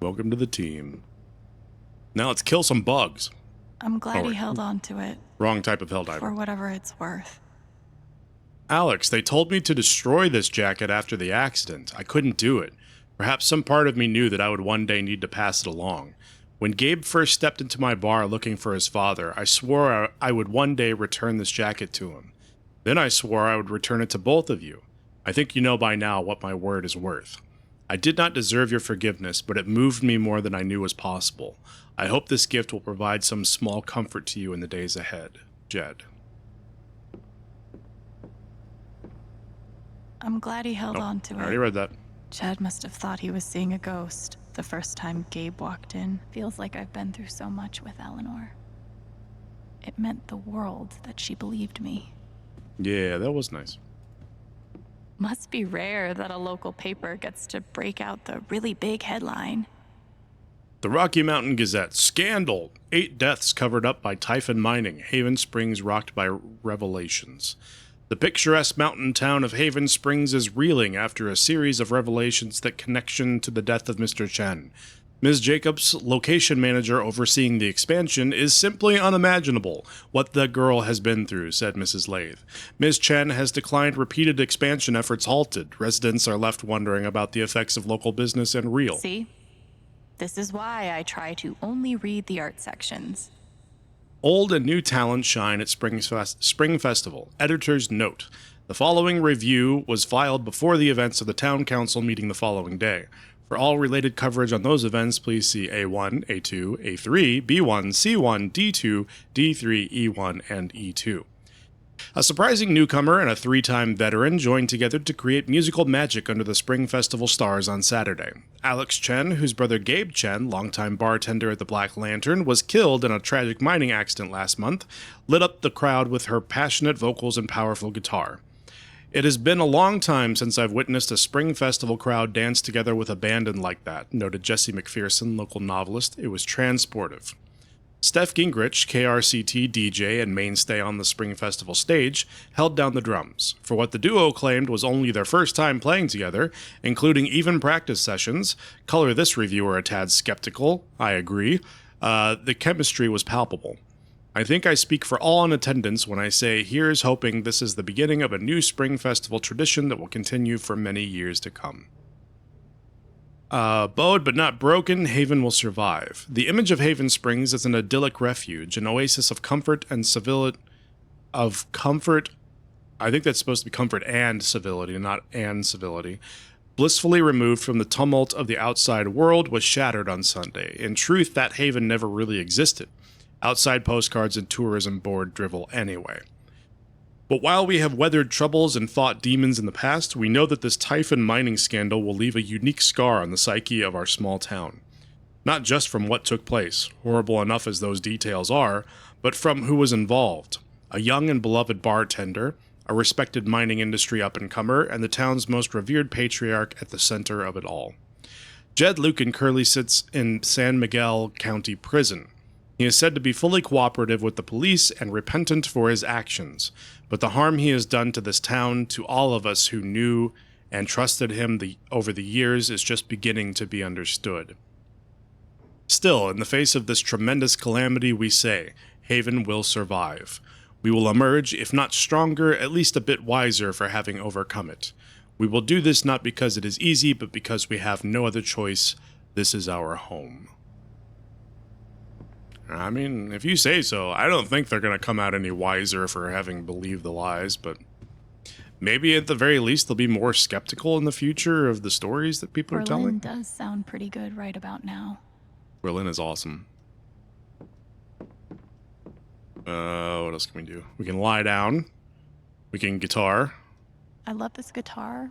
A: Welcome to the team. Now let's kill some bugs.
C: I'm glad
A: Oh,
C: he held on to it
A: Wrong type of
C: for
A: helldiver.
C: whatever it's worth.
A: Alex, they told me to destroy this jacket after the accident. I couldn't do it. Perhaps some part of me knew that I would one day need to pass it along. When Gabe first stepped into my bar looking for his father, I swore I would one day return this jacket to him. Then I swore I would return it to both of you. I think you know by now what my word is worth. I did not deserve your forgiveness, but it moved me more than I knew was possible. I hope this gift will provide some small comfort to you in the days ahead. Jed.
C: I'm glad he held on to
A: I
C: it.
A: already read that.
C: Jed must have thought he was seeing a ghost the first time Gabe walked in. Feels like I've been through so much with Eleanor. It meant the world that she believed me.
A: Yeah, that was nice.
C: Must be rare that a local paper gets to break out the really big headline.
A: The Rocky Mountain Gazette. Scandal. 8 deaths covered up by Typhon Mining. Haven Springs rocked by revelations. The picturesque mountain town of Haven Springs is reeling after a series of revelations that connection to the death of Mr. Chen. Ms. Jacobs, location manager overseeing the expansion, is simply unimaginable what the girl has been through, said Mrs. Lathe. Ms. Chen has declined repeated expansion efforts halted. Residents are left wondering about the effects of local business and real.
C: See? This is why I try to only read the art sections.
A: Old and new talent shine at Spring Festival. Editor's note. The following review was filed before the events of the town council meeting the following day. For all related coverage on those events, please see A1, A2, A3, B1, C1, D2, D3, E1, and E2. A surprising newcomer and a 3-time veteran joined together to create musical magic under the Spring Festival stars on Saturday. Alex Chen, whose brother Gabe Chen, longtime bartender at the Black Lantern, was killed in a tragic mining accident last month, lit up the crowd with her passionate vocals and powerful guitar. It has been a long time since I've witnessed a Spring Festival crowd dance together with abandon like that, noted Jesse McPherson, local novelist. It was transportive. Steph Gingrich, KRCT DJ and mainstay on the Spring Festival stage, held down the drums, for what the duo claimed was only their first time playing together, including even practice sessions. Color this reviewer a tad skeptical, I agree. The chemistry was palpable. I think I speak for all in attendance when I say here's hoping this is the beginning of a new Spring Festival tradition that will continue for many years to come. Bowed but not broken, Haven will survive. The image of Haven Springs is an idyllic refuge, an oasis of comfort and civility. I think that's supposed to be comfort and civility, not and civility. Blissfully removed from the tumult of the outside world, was shattered on Sunday. In truth, that haven never really existed. Outside postcards and tourism board drivel anyway. But while we have weathered troubles and fought demons in the past, we know that this Typhon mining scandal will leave a unique scar on the psyche of our small town. Not just from what took place, horrible enough as those details are, but from who was involved. A young and beloved bartender, a respected mining industry up-and-comer, and the town's most revered patriarch at the center of it all. Jed Lucan currently sits in San Miguel County Prison. He is said to be fully cooperative with the police and repentant for his actions, but the harm he has done to this town, to all of us who knew and trusted him over the years, is just beginning to be understood. Still, in the face of this tremendous calamity, we say, Haven will survive. We will emerge, if not stronger, at least a bit wiser for having overcome it. We will do this not because it is easy, but because we have no other choice. This is our home. I mean, if you say so, I don't think they're going to come out any wiser for having believed the lies, but maybe at the very least they'll be more skeptical in the future of the stories that people are telling.
C: Berlin does sound pretty good right about now.
A: Berlin is awesome. What else can we do? We can lie down. We can guitar.
C: I love this guitar,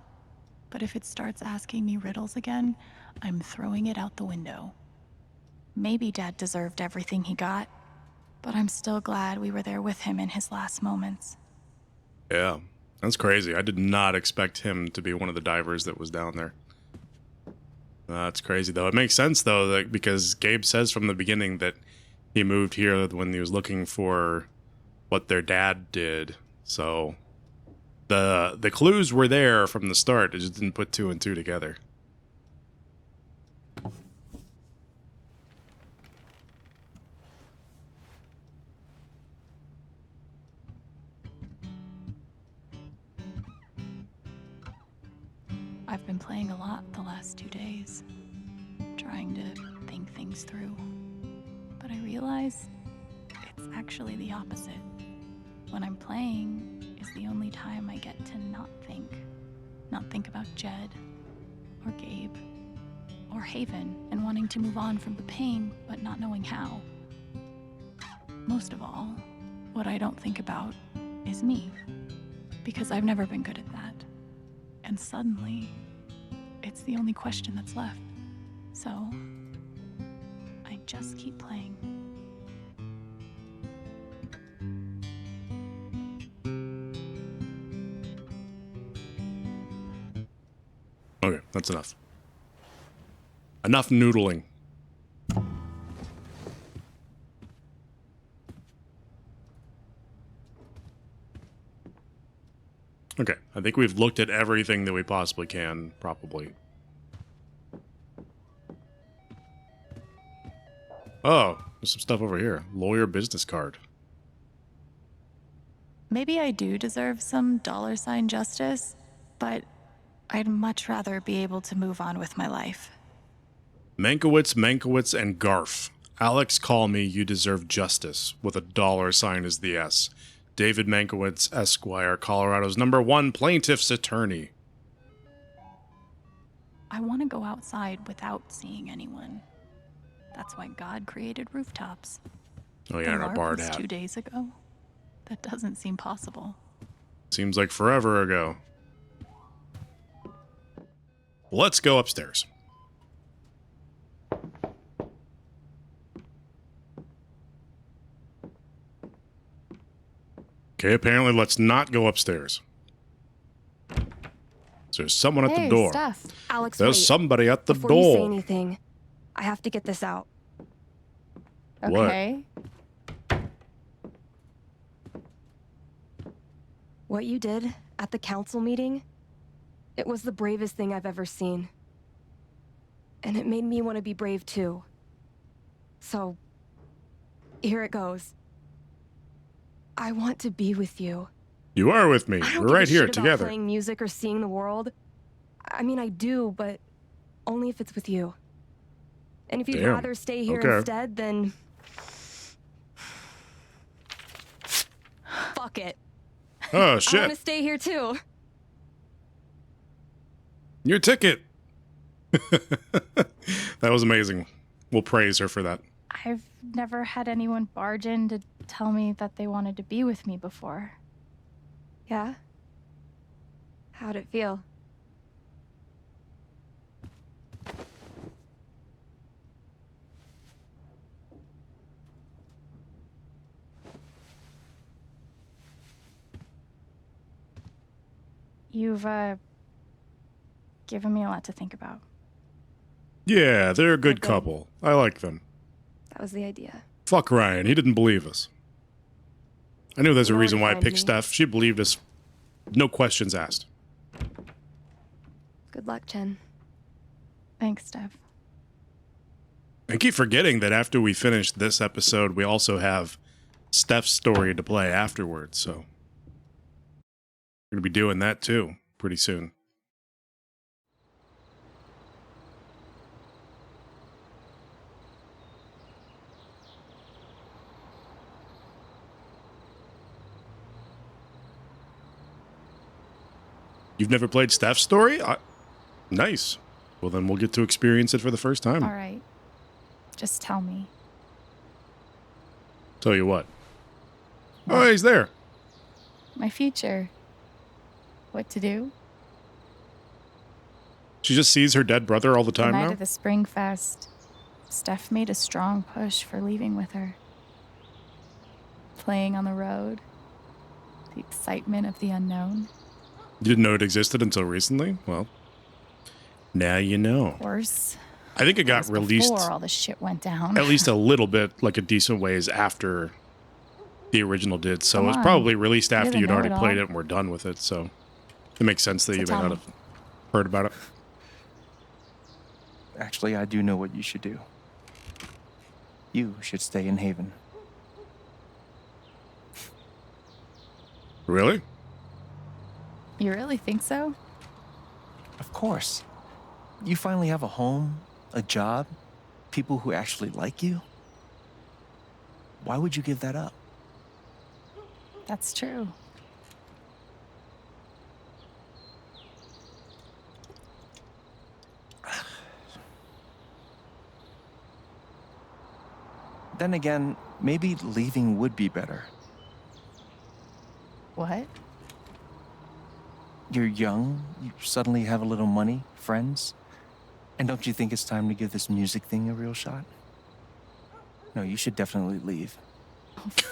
C: but if it starts asking me riddles again, I'm throwing it out the window. Maybe Dad deserved everything he got, but I'm still glad we were there with him in his last moments.
A: Yeah, that's crazy. I did not expect him to be one of the divers that was down there. That's crazy, though. It makes sense, though, that because Gabe says from the beginning that he moved here when he was looking for what their dad did. So the clues were there from the start. It just didn't put two and two together.
C: I've been playing a lot the last 2 days, trying to think things through. But I realize it's actually the opposite. When I'm playing is the only time I get to not think about Jed, or Gabe, or Haven, and wanting to move on from the pain, but not knowing how. Most of all, what I don't think about is me, because I've never been good at that. And suddenly, it's the only question that's left. So, I just keep playing.
A: Okay, that's enough. Enough noodling. Okay, I think we've looked at everything that we possibly can, probably. Oh, there's some stuff over here. Lawyer business card.
C: Maybe I do deserve some $ justice, but I'd much rather be able to move on with my life.
A: Mankiewicz, and Garf. Alex, call me, you deserve justice, with a $ as the S. David Mankiewicz, Esquire, Colorado's #1 plaintiff's attorney.
C: I want to go outside without seeing anyone. That's why God created rooftops.
A: Oh yeah, and a barred
C: was
A: hat.
C: 2 days ago. That doesn't seem possible.
A: Seems like forever ago. Let's go upstairs. Okay, apparently let's not go upstairs. So there's someone at the door.
D: Steph. Alex,
A: There's
D: wait.
A: somebody at the
D: Before you say
A: door.
D: anything, I have to get this out.
A: What?
C: Okay.
D: What you did at the council meeting, it was the bravest thing I've ever seen. And it made me want to be brave too. So, here it goes. I want to be with you.
A: You are with me.
D: I don't
A: We're
D: give
A: right
D: a
A: here
D: shit about
A: together.
D: playing music or seeing the world. I mean, I do, but only if it's with you. And if you'd
A: Damn.
D: rather stay here
A: Okay.
D: instead, then fuck it.
A: Oh,
D: I want
A: shit.
D: to stay here too.
A: Your ticket. That was amazing. We'll praise her for that.
C: I've never had anyone barge in to tell me that they wanted to be with me before.
D: Yeah? How'd it feel?
C: You've, given me a lot to think about.
A: Yeah, they're a good couple. I like them.
D: That was the idea.
A: Fuck Ryan. He didn't believe us. I knew there's a
D: You know where
A: reason
D: to
A: why I
D: find
A: picked
D: me.
A: Steph. She believed us. No questions asked.
D: Good luck, Chen.
C: Thanks, Steph.
A: I keep forgetting that after we finish this episode, we also have Steph's story to play afterwards, so we're going to be doing that too pretty soon. You've never played Steph's story? Nice. Well, then we'll get to experience it for the first time.
C: All right. Just tell me.
A: Tell you what. Oh, he's there.
C: My future. What to do?
A: She just sees her dead brother all the
C: The
A: time
C: night
A: now?
C: of the Spring Fest, Steph made a strong push for leaving with her. Playing on the road. The excitement of the unknown.
A: You didn't know it existed until recently? Well, now you know.
C: Of course.
A: I think it got released
C: Before all the shit went down.
A: at least a little bit, like a decent ways after the original did. So
C: Come
A: it was
C: on.
A: probably released
C: You're
A: after
C: the
A: you'd already
C: know-it-all.
A: played it and we're done with it. So it makes sense that
C: So
A: you may
C: tell
A: not
C: me.
A: have heard about it.
F: Actually, I do know what you should do. You should stay in Haven.
A: Really?
C: You really think so?
F: Of course. You finally have a home, a job, people who actually like you. Why would you give that up?
C: That's true.
F: Then again, maybe leaving would be better.
C: What?
F: You're young, you suddenly have a little money, friends. And don't you think it's time to give this music thing a real shot? No, you should definitely leave.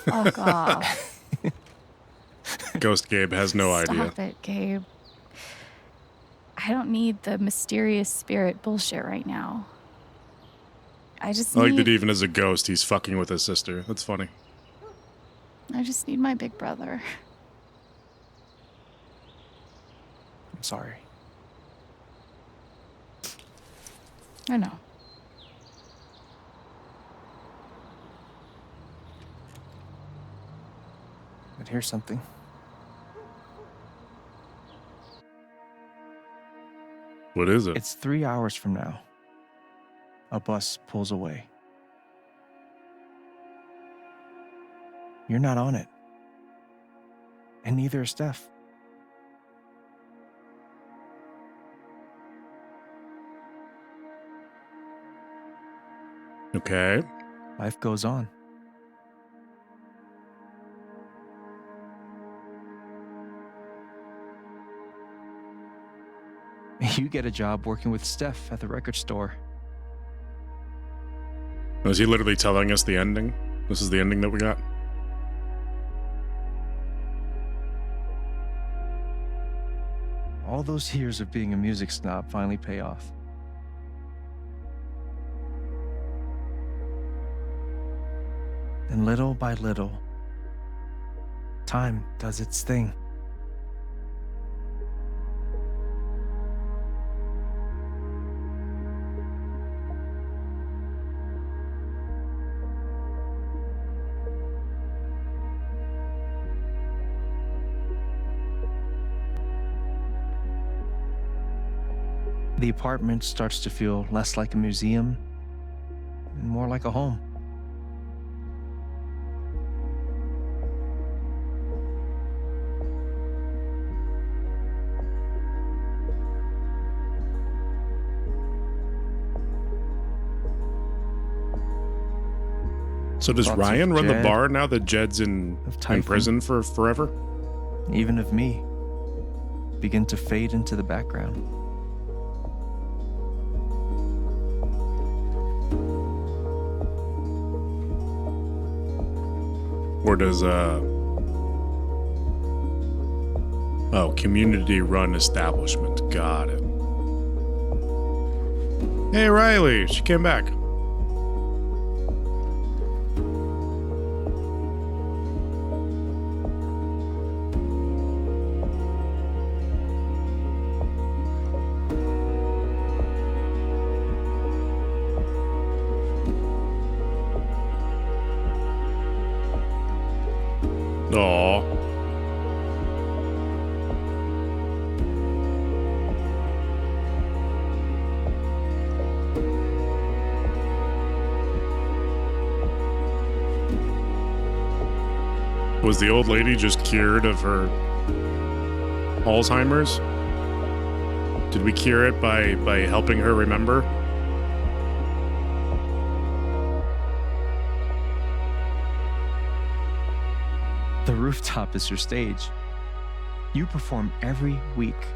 C: Fuck off.
A: Ghost Gabe has no idea.
C: Stop it, Gabe. I don't need the mysterious spirit bullshit right now. I just
A: I like
C: need...
A: that even as a ghost, he's fucking with his sister. That's funny.
C: I just need my big brother.
F: I'm sorry.
C: I know.
F: But here's something.
A: What is it?
F: It's 3 hours from now. A bus pulls away. You're not on it. And neither is Steph.
A: Okay.
F: Life goes on. You get a job working with Steph at the record store.
A: Was he literally telling us the ending? This is the ending that we got?
F: All those years of being a music snob finally pay off.
L: And little by little, time does its thing. The apartment starts to feel less like a museum and more like a home.
A: So does
L: Thoughts
A: Ryan
L: of
A: run the
L: Jed,
A: bar now that Jed's in prison for forever?
L: Even of me, begin to fade into the background.
A: Or does community run establishment. Got it. Hey Riley, she came back. Aw. Was the old lady just cured of her Alzheimer's? Did we cure it by helping her remember?
L: The rooftop is your stage. You perform every week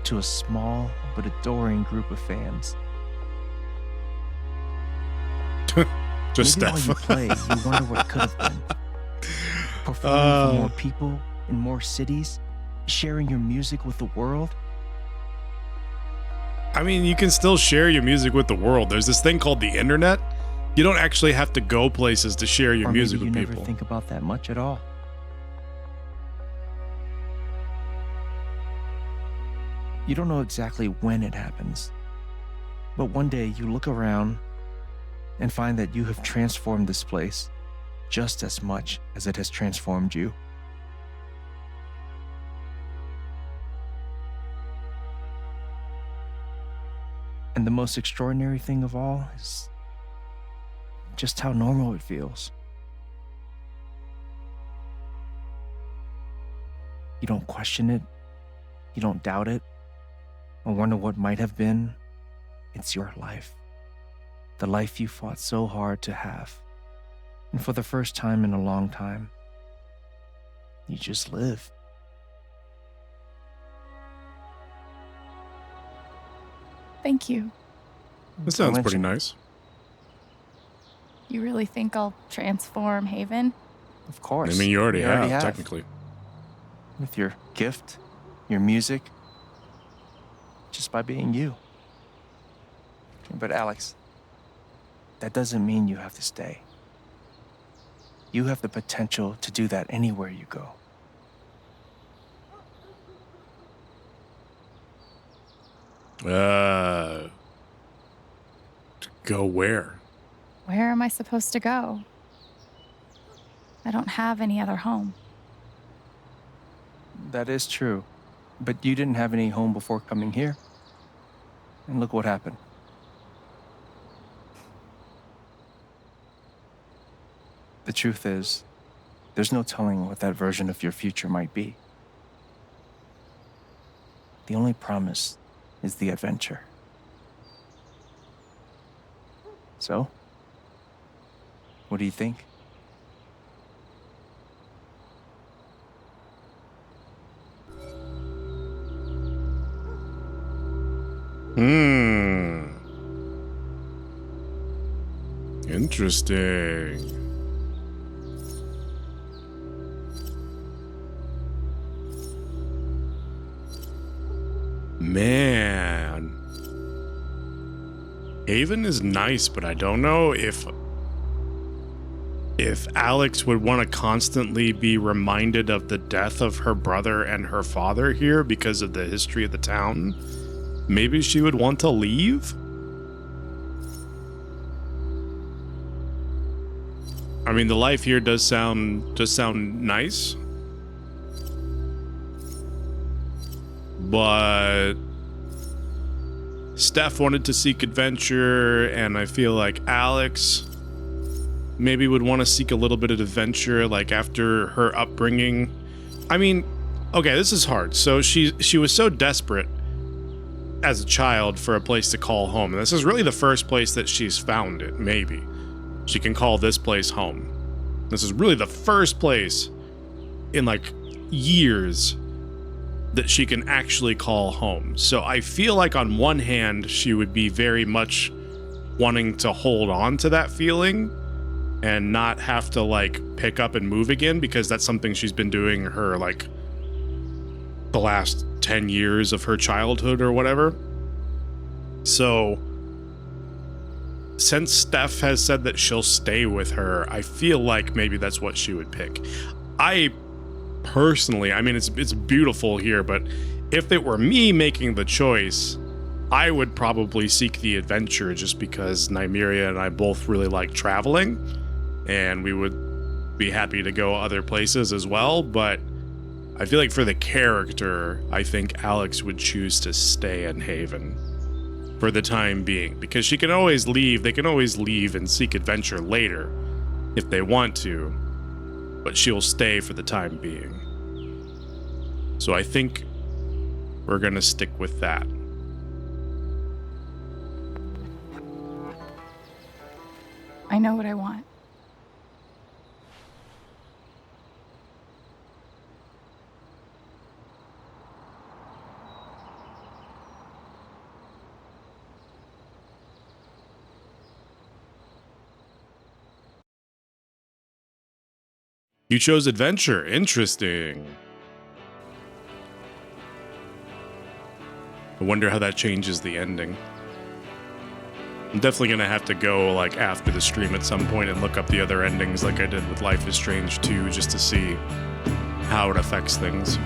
L: to a small but adoring group of fans.
A: Just
L: Maybe
A: Steph.
L: while you play, you wonder what could have been. Performing for more people in more cities, sharing your music with the world.
A: I mean, you can still share your music with the world. There's this thing called the internet. You don't actually have to go places to share your
L: Or
A: music
L: maybe
A: with
L: you
A: people.
L: never think about that much at all. You don't know exactly when it happens, but one day you look around and find that you have transformed this place just as much as it has transformed you. And the most extraordinary thing of all is just how normal it feels. You don't question it, you don't doubt it, or wonder what might have been. It's your life. The life you fought so hard to have. And for the first time in a long time, you just live.
C: Thank you.
A: That sounds pretty nice.
C: You really think I'll transform Haven?
L: Of course.
A: I mean, you already have, technically.
L: With your gift, your music, just by being you. But Alex, that doesn't mean you have to stay. You have the potential to do that anywhere you go.
A: To go where?
C: Where am I supposed to go? I don't have any other home.
L: That is true. But you didn't have any home before coming here. And look what happened. The truth is, there's no telling what that version of your future might be. The only promise is the adventure. So, what do you think?
A: Interesting. Man. Haven is nice, but I don't know if if Alex would want to constantly be reminded of the death of her brother and her father here because of the history of the town, maybe she would want to leave? I mean, the life here does sound nice. But Steph wanted to seek adventure, and I feel like Alex maybe would want to seek a little bit of adventure, like after her upbringing. I mean, okay, this is hard. So she was so desperate as a child for a place to call home. And this is really the first place that she's found it, maybe. She can call this place home. This is really the first place in like years that she can actually call home. So I feel like on one hand, she would be very much wanting to hold on to that feeling and not have to like pick up and move again, because that's something she's been doing her like the last 10 years of her childhood or whatever. So since Steph has said that she'll stay with her, I feel like maybe that's what she would pick. I personally, I mean, it's beautiful here, but if it were me making the choice, I would probably seek the adventure, just because Nymeria and I both really like traveling, and we would be happy to go other places as well. But I feel like for the character, I think Alex would choose to stay in Haven for the time being, because she can always leave. They can always leave and seek adventure later if they want to, but she'll stay for the time being. So I think we're gonna stick with that.
C: I know what I want.
A: You chose adventure. Interesting. I wonder how that changes the ending. I'm definitely gonna have to go like after the stream at some point and look up the other endings like I did with Life is Strange 2, just to see how it affects things.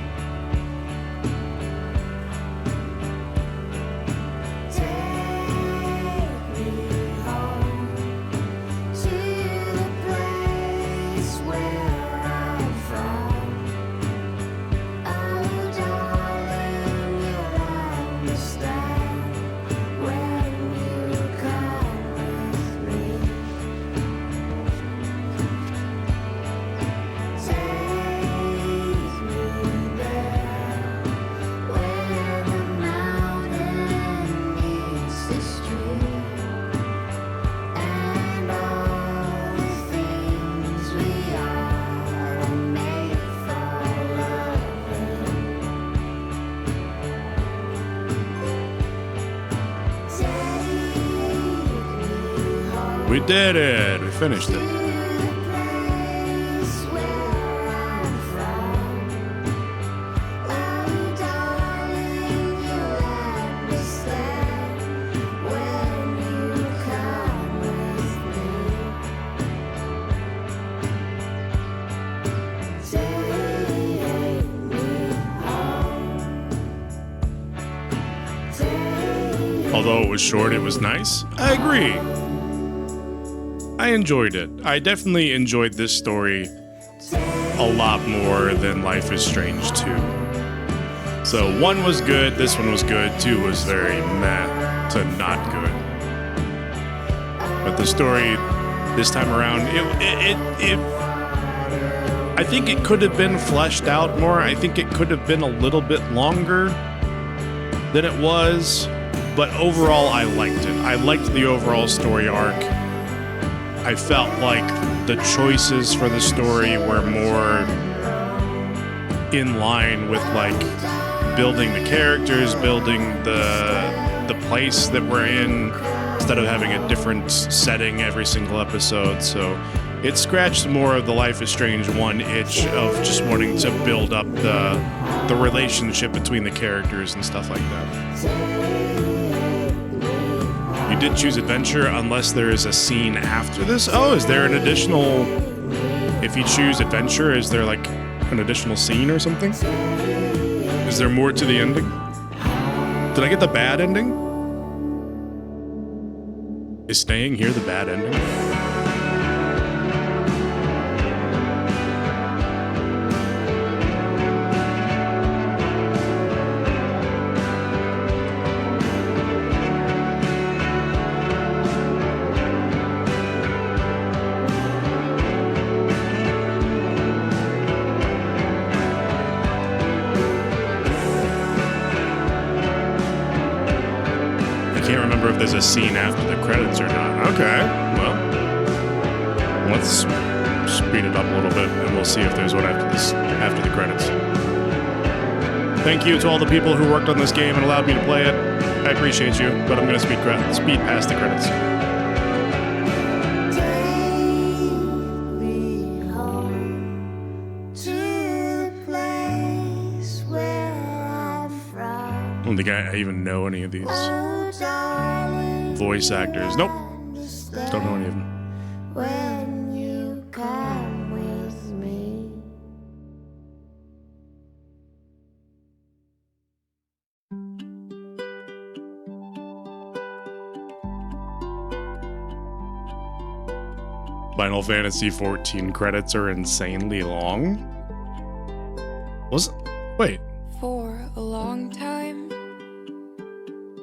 A: We did it! We finished it. Although it was short, it was nice. I agree. I enjoyed it. I definitely enjoyed this story a lot more than Life is Strange 2. So 1 was good, this one was good, 2 was very meh to not good. But the story this time around, I think it could have been fleshed out more. I think it could have been a little bit longer than it was, but overall I liked it. I liked the overall story arc. I felt like the choices for the story were more in line with like building the characters, building the place that we're in, instead of having a different setting every single episode. So it scratched more of the Life is Strange 1 itch of just wanting to build up the relationship between the characters and stuff like that. You did choose adventure unless there is a scene after this. Oh, is there an additional If you choose adventure, is there like an additional scene or something? Is there more to the ending? Did I get the bad ending? Is staying here the bad ending? If there's a scene after the credits or not. Okay, well, let's speed it up a little bit and we'll see if there's one after the credits. Thank you to all the people who worked on this game and allowed me to play it. I appreciate you, but I'm going to speed past the credits. I don't think I even know any of these voice actors. Nope. Don't know any of them. When you come with me. Final Fantasy XIV credits are insanely long. Wait.
I: For a long time.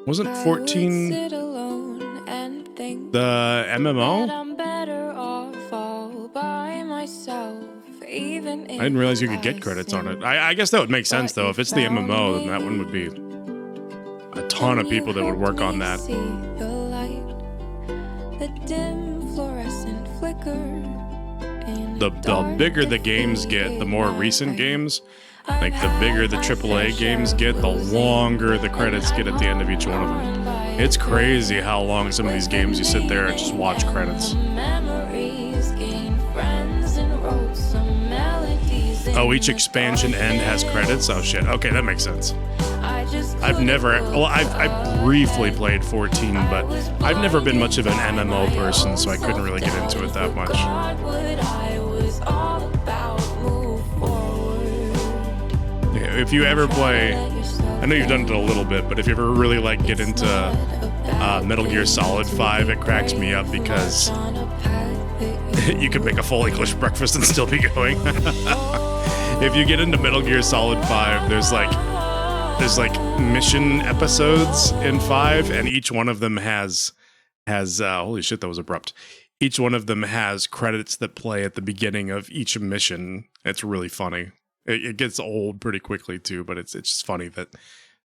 A: Wasn't 14 the MMO? I didn't realize you could get credits on it. I guess that would make sense though. If it's the MMO, then that one would be a ton of people that would work on that. The bigger the games get, the more recent games, like the bigger the AAA games get, the longer the credits get at the end of each one of them. It's crazy how long some of these games you sit there and just watch credits. Oh, each expansion end has credits? Oh shit, okay, that makes sense. I've briefly played 14, but I've never been much of an MMO person, so I couldn't really get into it that much. If you ever play, I know you've done it a little bit, but if you ever really like get into Metal Gear Solid 5, it cracks me up because you could make a full English breakfast and still be going. If you get into Metal Gear Solid 5, there's like mission episodes in 5, and each one of them has holy shit, that was abrupt. Each one of them has credits that play at the beginning of each mission. It's really funny. It gets old pretty quickly too, but it's just funny that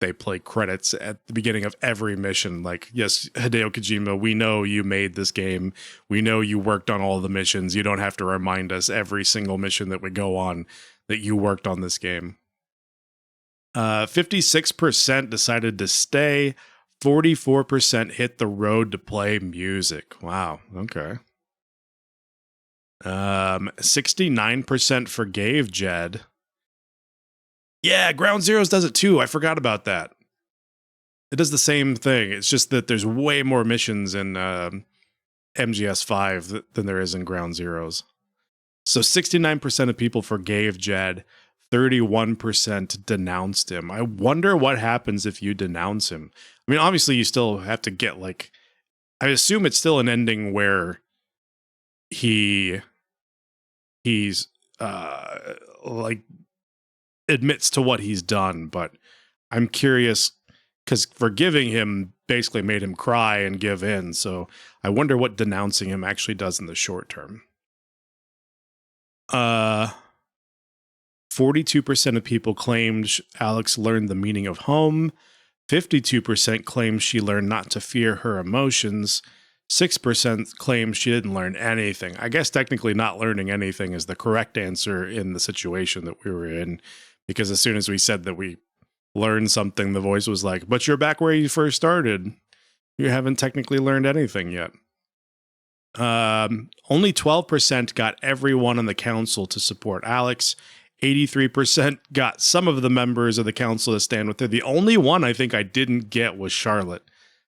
A: they play credits at the beginning of every mission. Like, yes, Hideo Kojima, we know you made this game. We know you worked on all the missions. You don't have to remind us every single mission that we go on that you worked on this game. 56% decided to stay. 44% hit the road to play music. Wow. Okay. 69% forgave Jed. Yeah, Ground Zeroes does it too. I forgot about that. It does the same thing. It's just that there's way more missions in MGS5 than there is in Ground Zeroes. So 69% of people forgave Jed. 31% denounced him. I wonder what happens if you denounce him. I mean, obviously you still have to get like, I assume it's still an ending where he's like admits to what he's done, but I'm curious because forgiving him basically made him cry and give in. So I wonder what denouncing him actually does in the short term. 42% of people claimed Alex learned the meaning of home. 52% claimed she learned not to fear her emotions. 6% claimed she didn't learn anything. I guess technically not learning anything is the correct answer in the situation that we were in, because as soon as we said that we learned something, the voice was like, but you're back where you first started. You haven't technically learned anything yet. Only 12% got everyone on the council to support Alex. 83% got some of the members of the council to stand with her. The only one I think I didn't get was Charlotte.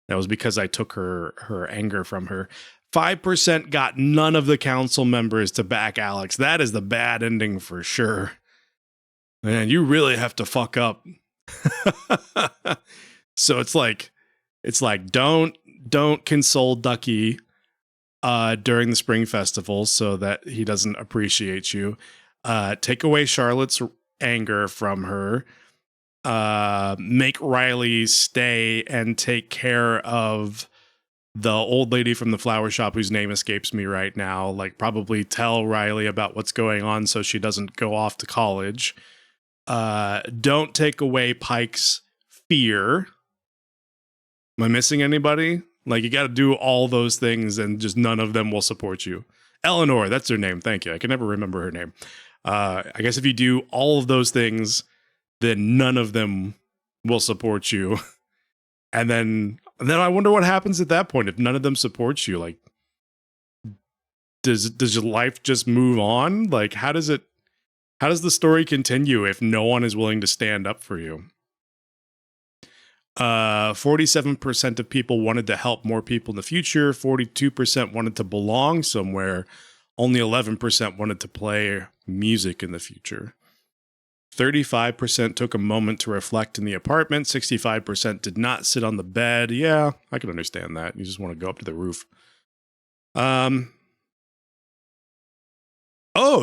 A: That was because I took her anger from her. 5% got none of the council members to back Alex. That is the bad ending for sure. Man, you really have to fuck up. So it's like don't console Ducky during the Spring Festival so that he doesn't appreciate you. Take away Charlotte's anger from her. Make Riley stay and take care of the old lady from the flower shop whose name escapes me right now. Like, probably tell Riley about what's going on so she doesn't go off to college. Don't take away Pike's fear. Am I missing anybody? Like, you got to do all those things and just none of them will support you. Eleanor, that's her name. Thank you. I can never remember her name. I guess if you do all of those things, then none of them will support you. And then I wonder what happens at that point if none of them supports you. Like, does your life just move on? Like, how does the story continue if no one is willing to stand up for you? 47% of people wanted to help more people in the future. 42% wanted to belong somewhere. Only 11% wanted to play music in the future. 35% took a moment to reflect in the apartment. 65% did not sit on the bed. Yeah, I can understand that. You just want to go up to the roof. Oh,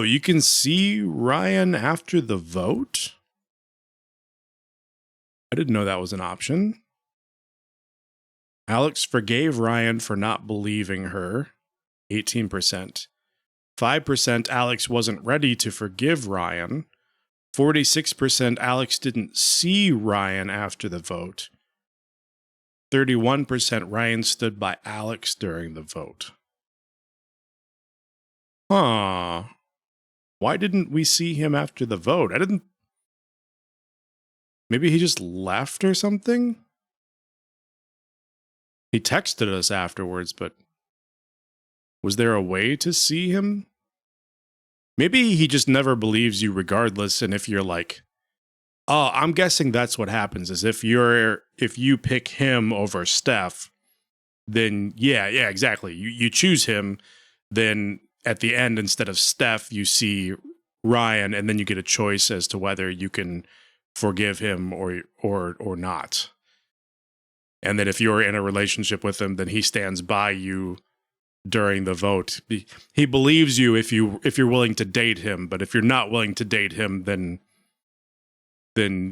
A: you can see Ryan after the vote? I didn't know that was an option. Alex forgave Ryan for not believing her. 18%. 5% Alex wasn't ready to forgive Ryan. 46% Alex didn't see Ryan after the vote. 31% Ryan stood by Alex during the vote. Huh. Why didn't we see him after the vote? Maybe he just left or something? He texted us afterwards, but was there a way to see him? Maybe he just never believes you regardless, and if you're like, oh, I'm guessing that's what happens, is if you pick him over Steph, then yeah, exactly. You choose him, then at the end, instead of Steph, you see Ryan, and then you get a choice as to whether you can forgive him or not. And then if you're in a relationship with him, then he stands by you during the vote. He believes you if you're willing to date him, but if you're not willing to date him, then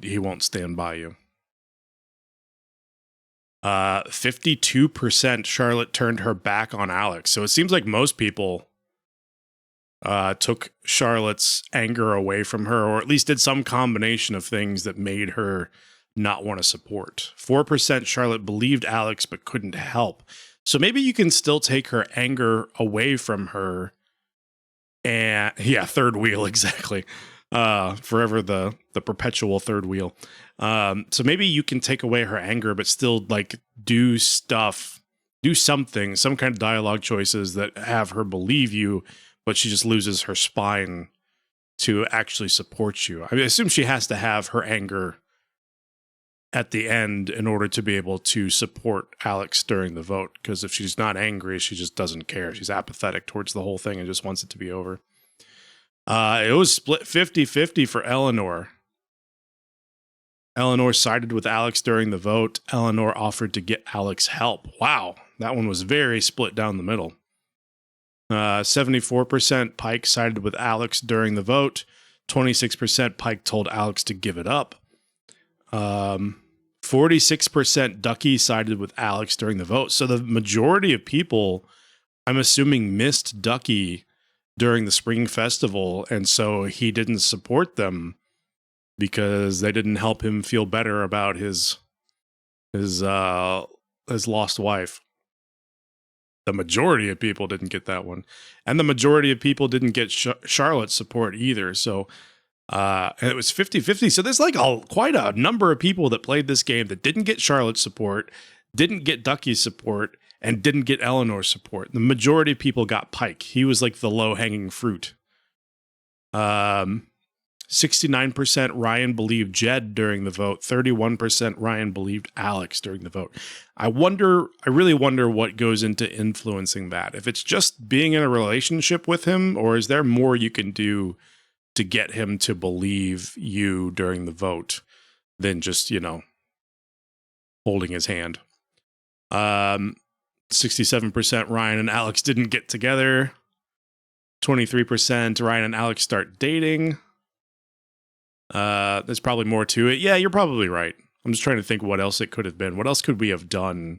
A: he won't stand by you. 52% Charlotte turned her back on Alex. So it seems like most people took Charlotte's anger away from her, or at least did some combination of things that made her not want to support. 4% Charlotte believed Alex but couldn't help. So maybe you can still take her anger away from her. And yeah, third wheel, exactly. Forever the perpetual third wheel. So maybe you can take away her anger, but still like do something, some kind of dialogue choices that have her believe you, but she just loses her spine to actually support you. I assume she has to have her anger at the end in order to be able to support Alex during the vote. Because if she's not angry, she just doesn't care. She's apathetic towards the whole thing and just wants it to be over. It was split 50-50 for Eleanor. Eleanor sided with Alex during the vote. Eleanor offered to get Alex help. Wow, that one was very split down the middle. 74% Pike sided with Alex during the vote. 26% Pike told Alex to give it up. 46% Ducky sided with Alex during the vote. So the majority of people, I'm assuming, missed Ducky during the Spring Festival, and so he didn't support them because they didn't help him feel better about his lost wife. The majority of people didn't get that one, and the majority of people didn't get Charlotte's support either. So and it was 50-50. So there's like quite a number of people that played this game that didn't get Charlotte's support, didn't get Ducky's support, and didn't get Eleanor's support. The majority of people got Pike. He was like the low-hanging fruit. 69% Ryan believed Jed during the vote. 31% Ryan believed Alex during the vote. I really wonder what goes into influencing that. If it's just being in a relationship with him, or is there more you can do to get him to believe you during the vote than just, holding his hand? 67% Ryan and Alex didn't get together. 23% Ryan and Alex start dating. There's probably more to it. Yeah, you're probably right. I'm just trying to think what else it could have been. What else could we have done?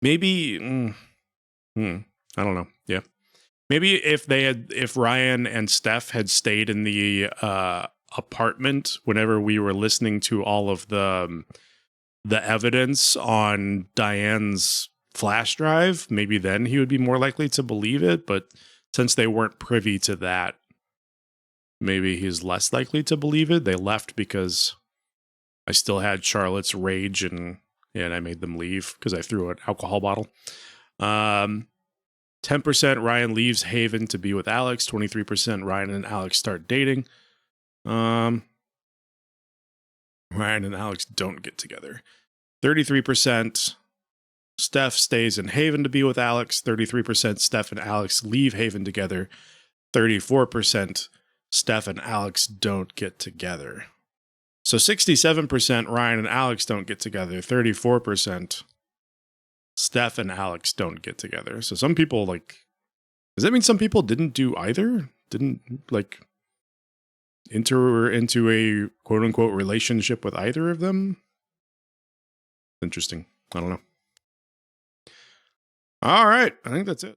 A: Maybe, I don't know. Yeah. Maybe if Ryan and Steph had stayed in the apartment whenever we were listening to all of the evidence on Diane's flash drive, maybe then he would be more likely to believe it. But since they weren't privy to that, maybe he's less likely to believe it. They left because I still had Charlotte's rage and I made them leave because I threw an alcohol bottle. 10% Ryan leaves Haven to be with Alex. 23% Ryan and Alex start dating. Ryan and Alex don't get together. 33% Steph stays in Haven to be with Alex. 33% Steph and Alex leave Haven together. 34% Steph and Alex don't get together. So 67% Ryan and Alex don't get together. 34% Steph and Alex don't get together. So some people does that mean some people didn't do either? Didn't enter into a quote unquote relationship with either of them? Interesting. I don't know. All right. I think that's it.